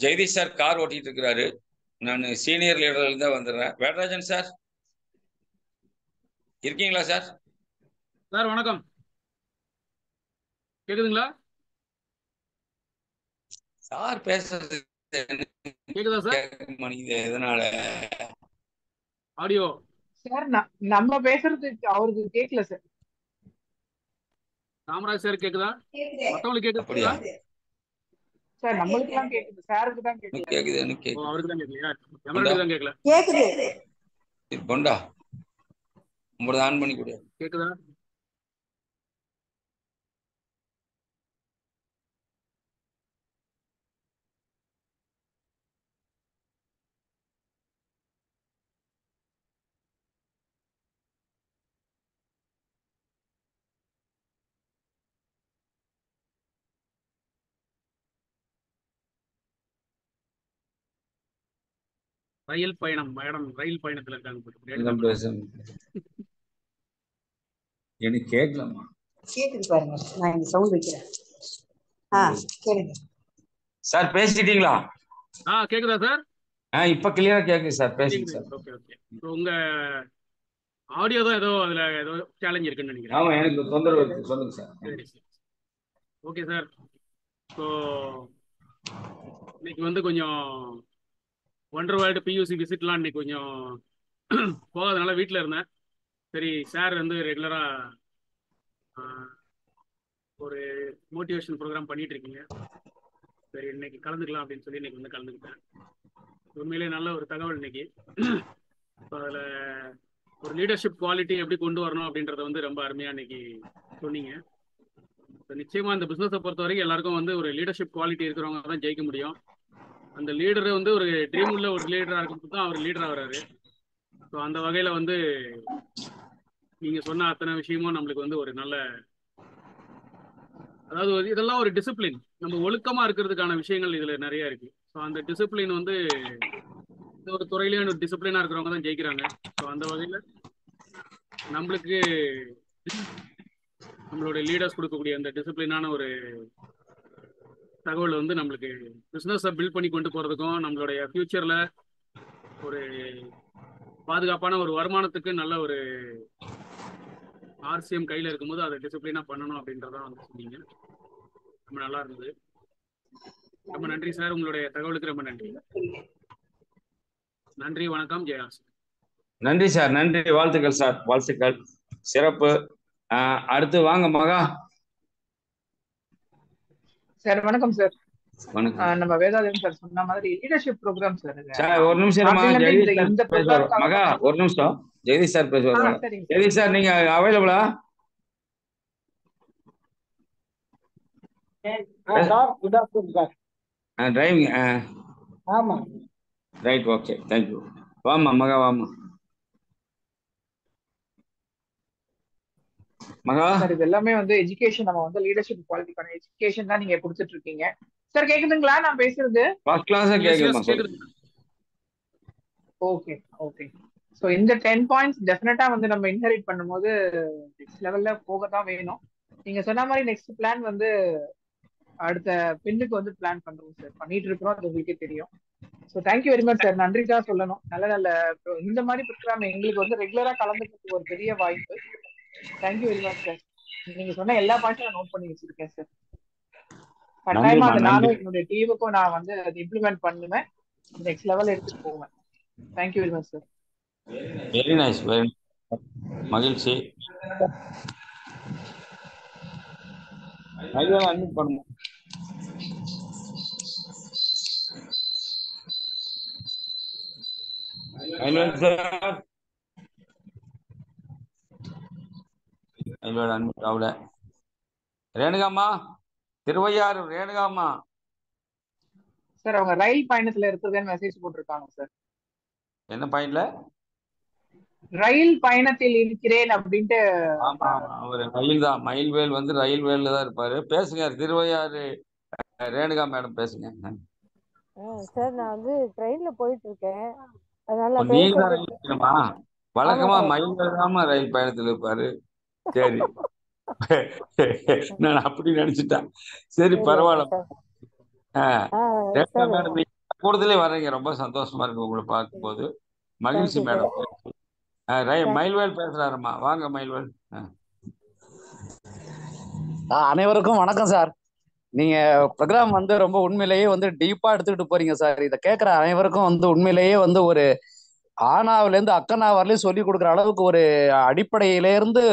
ஜெகதீஷ் சார் கார் ஓட்டிட்டு இருக்கிறாரு. நான் சீனியர் லீடர்ல தான் வந்துடுறேன். வேடராஜன் சார் இருக்கீங்களா சார்? சார் வணக்கம், கேக்குதுங்களா? சார் பேசுறது கேக்குதா சார்? எதனால ஆடியோ சார் நம்ம பேசுறது அவருக்கு கேட்கல சார். காமராஜ் சார் கேக்குதா? மத்தவங்களுக்கு கேக்குதா சார்? நம்மளுக்கு எல்லாம் கேக்குது, சாருக்கு தான் கேட்கல. கேக்குது, எனக்கு கேக்குது. அவருக்கு தான் கேட்கலையா? எமரல்டுக்கு தான் கேட்கல. கேக்குது. பொண்டா உங்களோட ஆன் பண்ணி கொடு. கேக்குதா? ரயில் பயணம், மேடம் ரயில் பயணத்துல இருக்காங்க. எனக்கு கேட்கலாமா? கேக்குது பாருங்க, நான் இந்த சவுண்ட் வைக்கிறேன். கேளுங்க சார். பேசிட்டீங்களா? கேக்குதா சார்? இப்ப கிளியரா கேக்குது சார். பேசுங்க சார். Okay okay. உங்க ஆடியோ தான் ஏதோ அதுல ஏதோ சேலஞ்ச் இருக்குன்னு நினைக்கிறேன். ஆமா, எனக்கு தொந்தரவு இருக்கு. சொல்லுங்க சார். சரி சரி, ஓகே சார். ஸோ இன்னைக்கு வந்து கொஞ்சம் ஒண்டர் வேர்ல்டு பியூசி விசிட்லாம் இன்னைக்கு கொஞ்சம் போகாதனால வீட்டில் இருந்தேன். சரி, சார் வந்து ரெகுலராக ஒரு மோட்டிவேஷன் ப்ரோக்ராம் பண்ணிட்டு இருக்கீங்க, சரி இன்னைக்கு கலந்துக்கலாம் அப்படின்னு சொல்லி இன்னைக்கு வந்து கலந்துக்கிட்டேன். உண்மையிலேயே நல்ல ஒரு தகவல் இன்னைக்கு. இப்போ அதில் ஒரு லீடர்ஷிப் குவாலிட்டி எப்படி கொண்டு வரணும் அப்படின்றத வந்து ரொம்ப அருமையாக இன்னைக்கு சொன்னீங்க. இப்போ நிச்சயமாக இந்த பிஸ்னஸை பொறுத்த வரைக்கும் எல்லாருக்கும் வந்து ஒரு லீடர்ஷிப் குவாலிட்டி இருக்கிறவங்க தான் ஜெயிக்க முடியும். அந்த லீடர் வந்து ஒரு ட்ரீம் உள்ள ஒரு லீடராக இருக்கிறது தான் அவர் லீடராக வர்றாரு. ஸோ அந்த வகையில் வந்து நீங்கள் சொன்ன அத்தனை விஷயமும் நம்மளுக்கு வந்து ஒரு நல்ல அதாவது இதெல்லாம் ஒரு டிசிப்ளின், நம்ம ஒழுக்கமா இருக்கிறதுக்கான விஷயங்கள் இதுல நிறைய இருக்கு. ஸோ அந்த டிசிப்ளின் வந்து ஒரு துறையிலேயே ஒரு டிசிப்ளினா இருக்கிறவங்க தான் ஜெயிக்கிறாங்க. ஸோ அந்த வகையில நம்மளுக்கு நம்மளுடைய லீடர்ஸ் கொடுக்கக்கூடிய அந்த டிசிப்ளினான ஒரு தகவல் வந்து நம்மளுக்கு பிஸ்னஸை பில்ட் பண்ணி கொண்டு போறதுக்கும் நம்மளுடைய ஃபியூச்சர்ல ஒரு பாதுகாப்பான ஒரு வருமானத்துக்கு நல்ல ஒரு ஆர்சிஎம் கையில இருக்கும்போது அதை டிசிப்ளினா பண்ணணும் அப்படின்றதான் வந்து சொன்னீங்க. ரொம்ப நல்லா இருந்தது. ரொம்ப நன்றி சார், உங்களுடைய தகவலுக்கு ரொம்ப நன்றி. நன்றி, வணக்கம். ஜெயராஜ். நன்றி சார், நன்றி, வாழ்த்துக்கள் சார், வாழ்த்துக்கள், சிறப்பு. அடுத்து வாங்க மகா. சார் வணக்கம் சார். வணக்கம். நம்ம வேதாதன் சார் சொன்ன மாதிரி லீடர்ஷிப் ப்ரோக்ராம் சார். சார் ஒரு நிமிஷம் இந்த ப்ரோக்ராம் மகா, ஒரு நிமிஷம். ஜெகதீஷ் சார் பேசுவாங்க. ஜெகதீஷ் சார் நீங்க அவைலபிளா? டிரைவிங். ஆமா. Right, okay, thank you. வாமா மகா, வாமா மகா. சார் இது எல்லாமே வந்து எஜுகேஷன், நம்ம வந்து லீடர்ஷிப் குவாலிட்டிக்கான எஜுகேஷன் தான் நீங்க கொடுத்துட்டு இருக்கீங்க. சார் கேக்குதுங்களா நான் பேசுறது? ஃபர்ஸ்ட் கிளாஸா கேக்குதுமா? Okay okay. சோ இந்த 10 பாயிண்ட்ஸ் டெஃபினட்டா வந்து நம்ம இன்ஹெரிட் பண்ணும்போது நெக்ஸ்ட் லெவல்ல போக தான் வேணும். நீங்க சொன்ன மாதிரி நெக்ஸ்ட் பிளான் வந்து அடுத்த பின்னுக்கு வந்து பிளான் பண்றோம் சார், பண்ணிட்டு இருக்கிறோம், அது உங்களுக்கே தெரியும். So thank you very much sir. நன்றி தான் சொல்லணும். நல்ல நல்ல இந்த மாதிரி ப்ரோக்ராம் எங்களுக்கு வந்து ரெகுலரா கலந்துக்கிறதுக்கு ஒரு பெரிய வாய்ப்பு. Thank you very much sir. நீங்க சொன்ன எல்லா பாயிண்ட்டும் நான் நோட் பண்ணி வச்சிருக்கேன் சார். கட்டாயமா அதை நானும் என்னுடைய டீமுக்கும் நான் வந்து அதை இம்ப்ளிமெண்ட் பண்ணுவேன், நெக்ஸ்ட் லெவல் எடுத்துட்டு போவேன். Thank you very much sir. Very nice, very மகிழ்ச்சி. அட்மிட் பண்ணுங்க. ரேணுகாமா, திருவையாறு ரேணுகாமா சார் அவங்க ரயில் பயணத்துல இருக்குதுன்னு மெசேஜ் போட்டிருக்காங்க சார். என்ன பாயிண்ட்ல? ரயில் பயணத்தில் இருக்கிறேன் அப்படின்ட்டு. ஆமா, அவர் ரயில் தான், மயில்வேல் வந்து ரயில்வேல தான் இருப்பாரு. பேசுங்க திருவையாறு ரேணுகா மேடம், பேசுங்க. சார் நான் வந்து ட்ரெயின்ல போயிட்டு இருக்கேன், அதனால நீங்க ரயில் வழக்கமா மயில்வேல் தான் ரயில் பயணத்தில் இருப்பாரு. சரி, நான் அப்படி நினைச்சிட்டேன். சரி, பரவாயில்ல. மேடம் கூடத்திலே வர்றீங்க, ரொம்ப சந்தோஷமா இருக்கு உங்களை பார்க்கும்போது. மகிழ்ச்சி மேடம். மயில்வேல் பேசுறாருமா, வாங்க மயில்வேல். அனைவருக்கும் வணக்கம் சார். நீங்க ப்ரோக்ராம் வந்து ரொம்ப உண்மையிலேயே வந்து டீப்பா எடுத்துக்கிட்டு போறீங்க சார். இதை கேட்கிற அனைவருக்கும் வந்து உண்மையிலேயே வந்து ஒரு ஆனாவில இருந்து அக்கனா வரலையும் சொல்லி கொடுக்குற அளவுக்கு ஒரு அடிப்படையில இருந்து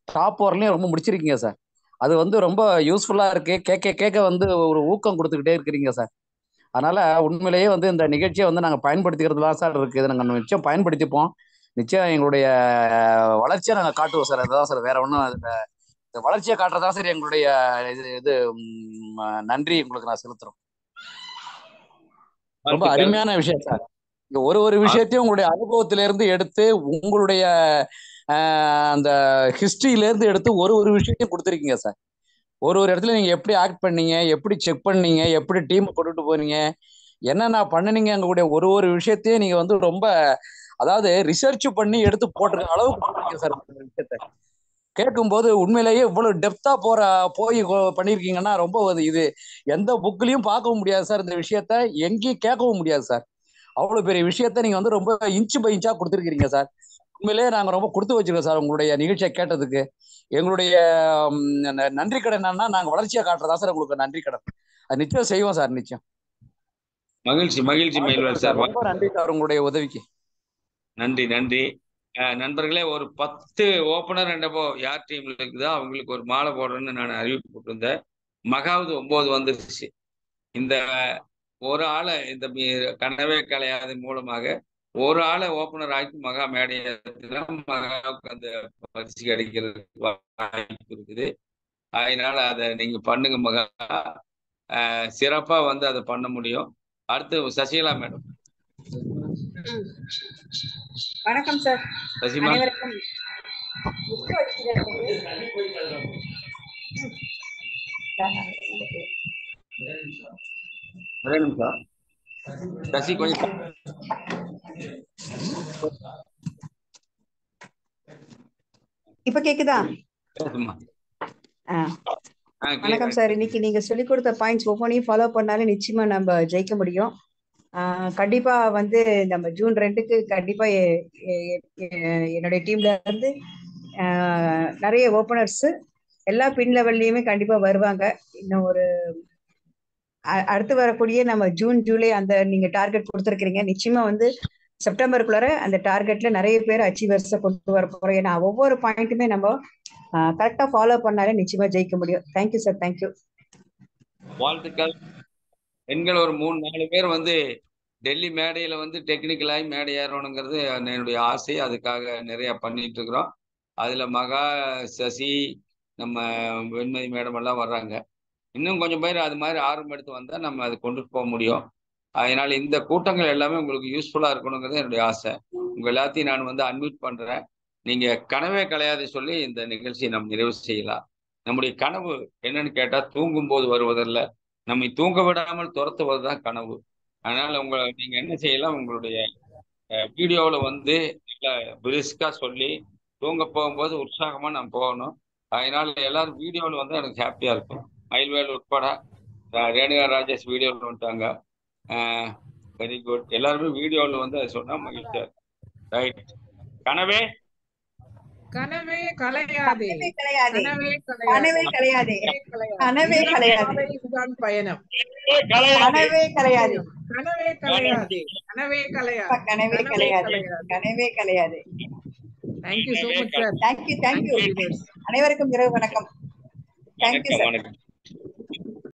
டாப் வரலையும் ரொம்ப முடிச்சிருக்கீங்க சார். அது வந்து ரொம்ப யூஸ்ஃபுல்லா இருக்கு. கேட்க கேட்க வந்து ஒரு ஊக்கம் கொடுத்துக்கிட்டே இருக்கிறீங்க சார். அதனால உண்மையிலேயே வந்து இந்த நிகழ்ச்சியை வந்து நாங்கள் பயன்படுத்திக்கிறது தான் சார் இருக்கு. இதை நாங்கள் நிச்சயம் பயன்படுத்திப்போம். நிச்சயம் எங்களுடைய வளர்ச்சியை நாங்கள் காட்டுவோம் சார். அதுதான் சார், வேற ஒன்றும் இந்த வளர்ச்சியை காட்டுறதா சார் எங்களுடைய இது நன்றி உங்களுக்கு நான் செலுத்துறோம். ரொம்ப அருமையான விஷயம் சார். இந்த ஒரு விஷயத்தையும் உங்களுடைய அனுபவத்திலிருந்து எடுத்து, உங்களுடைய அந்த ஹிஸ்டரியில இருந்து எடுத்து ஒரு விஷயத்தையும் கொடுத்துருக்கீங்க சார். ஒரு இடத்துல நீங்க எப்படி ஆக்ட் பண்ணீங்க, எப்படி செக் பண்ணீங்க, எப்படி டீம் கொண்டுட்டு போனீங்க, என்னென்ன பண்ணுனீங்க, எங்களுடைய ஒரு விஷயத்தையும் நீங்க வந்து ரொம்ப, அதாவது ரிசர்ச் பண்ணி எடுத்து போட்டிருக்க அளவுக்கு போறீங்க சார். விஷயத்த கேட்கும்போது உண்மையிலேயே இவ்வளவு டெப்தா போய் பண்ணியிருக்கீங்கன்னா ரொம்ப இது எந்த புக்லயும் பார்க்கவும் முடியாது சார். இந்த விஷயத்த எங்கேயும் கேட்கவும் முடியாது சார். அவ்வளவு பெரிய விஷயத்த நீங்க வந்து ரொம்ப இன்ச்சு பை இன்ச்சா கொடுத்துருக்கீங்க சார். உண்மையிலேயே நாங்க ரொம்ப கொடுத்து வச்சிருக்கோம் சார் உங்களுடைய நிகழ்ச்சியை கேட்டதுக்கு. எங்களுடைய நன்றி கடன் என்னன்னா, நாங்க வளர்ச்சியை காட்டுறதா சார் உங்களுக்கு நன்றி கடன். அது நிச்சயம் செய்வோம் சார், நிச்சயம். மகிழ்ச்சி, மகிழ்ச்சி மயில்வேல் சார். ரொம்ப நன்றி சார் உங்களுடைய உதவிக்கு. நன்றி, நன்றி. நண்பர்களே, ஒரு 10 ஓப்பனர் என்னப்போ யார் டீம்ல இருக்குதோ அவங்களுக்கு ஒரு மாலை போடுறேன்னு நான் அறிவிப்பு போட்டிருந்தேன். மகாவது 9 வந்துருச்சு. இந்த ஒரு ஆளை, இந்த கனவே கலையாது மூலமாக ஒரு ஆளை ஓப்பனர் ஆக்கி மகா மேடையில மகாவுக்கு அந்த பரிசு கிடைக்கிறதுக்கு வாய்ப்பு இருக்குது. அதனால அதை நீங்க பண்ணுங்க மகா. சிறப்பா வந்து அதை பண்ண முடியும். அடுத்து சசிகலா மேடம். வணக்கம் சார். சசிமா, ஒரே நிமிஷம் சசி கொஞ்சம் இப்ப கேக்குதா? பேசுமா. வணக்கம் சார். இன்னைக்கு நீங்க சொல்லிக் கொடுத்த பாயிண்ட்ஸ் ஒவ்வொன்றையும் ஃபாலோ பண்ணாலே நிச்சயமா நம்ம ஜெயிக்க முடியும். கண்டிப்பா வந்து நம்ம ஜூன் 2க்கு கண்டிப்பா என்னுடைய டீம்ல இருந்து நிறைய ஓப்பனர்ஸ் எல்லா பின் லெவல்லையுமே கண்டிப்பா வருவாங்க. இன்னும் ஒரு அடுத்து வரக்கூடிய நம்ம ஜூன் ஜூலை அந்த நீங்க டார்கெட் கொடுத்துருக்கீங்க. நிச்சயமா வந்து செப்டம்பருக்குள்ளார அந்த டார்கெட்ல நிறைய பேர் அச்சீவர்ஸை கொண்டு வர போறோம். ஏன்னா ஒவ்வொரு பாயிண்ட்டுமே நம்ம கரெக்டா ஃபாலோ பண்ணாலே நிச்சயமா ஜெயிக்க முடியும். Thank you sir. தேங்க்யூ. வாழ்த்துக்கள். பெண்கள் ஒரு 3-4 பேர் வந்து டெல்லி மேடையில வந்து டெக்னிக்கலாகி மேடை ஏறணுங்கிறது என்னுடைய ஆசை. அதுக்காக நிறைய பண்ணிட்டு இருக்கிறோம். அதுல மகா, சசி, நம்ம வெண்மதி மேடம் எல்லாம் வர்றாங்க. இன்னும் கொஞ்சம் பேர் அது மாதிரி ஆர்வம் எடுத்து வந்தா நம்ம அதை கொண்டுட்டு போக முடியும். அதனால இந்த கூட்டங்கள் எல்லாமே உங்களுக்கு யூஸ்ஃபுல்லா இருக்கணுங்கிறது என்னுடைய ஆசை. உங்க எல்லாத்தையும் நான் வந்து அன்மியூட் பண்றேன். நீங்க கனவே கலையாது சொல்லி இந்த நிகழ்ச்சியை நம்ம நிறைவு செய்யலாம். நம்முடைய கனவு என்னன்னு கேட்டா தூங்கும் போது வருவதில்ல, நம்மை தூங்க விடாமல் துரத்துவதுதான் கனவு. அதனால நீங்க என்ன செய்யலாம், உங்களுடைய வீடியோவில் வந்து நல்லா பிரிஸ்கா சொல்லி தூங்க போகும்போது உற்சாகமா நான் போகணும். அதனால எல்லாரும் வீடியோவில் வந்து எனக்கு ஹாப்பியா இருக்கும். மயில்வேல் உட்பட ரேணுகா ராஜேஷ் வீடியோவில் வந்துட்டாங்க. Very good. எல்லாருமே வீடியோவில் வந்து அதை சொன்னா மகிழ்ச்சியா இருக்கும். ரைட். கனவே கனவே கலையாதே, கனவே கலையாதே, கனவே கலையாதே, இதுதான் பயணம். கனவே கலையாதே, கனவே கலையாதே, கனவே கலையாதே, கனவே கலையாதே, கனவே கலையாதே. Thank you so much sir. Thank you. அனைவருக்கும் இரவு வணக்கம். Thank you sir.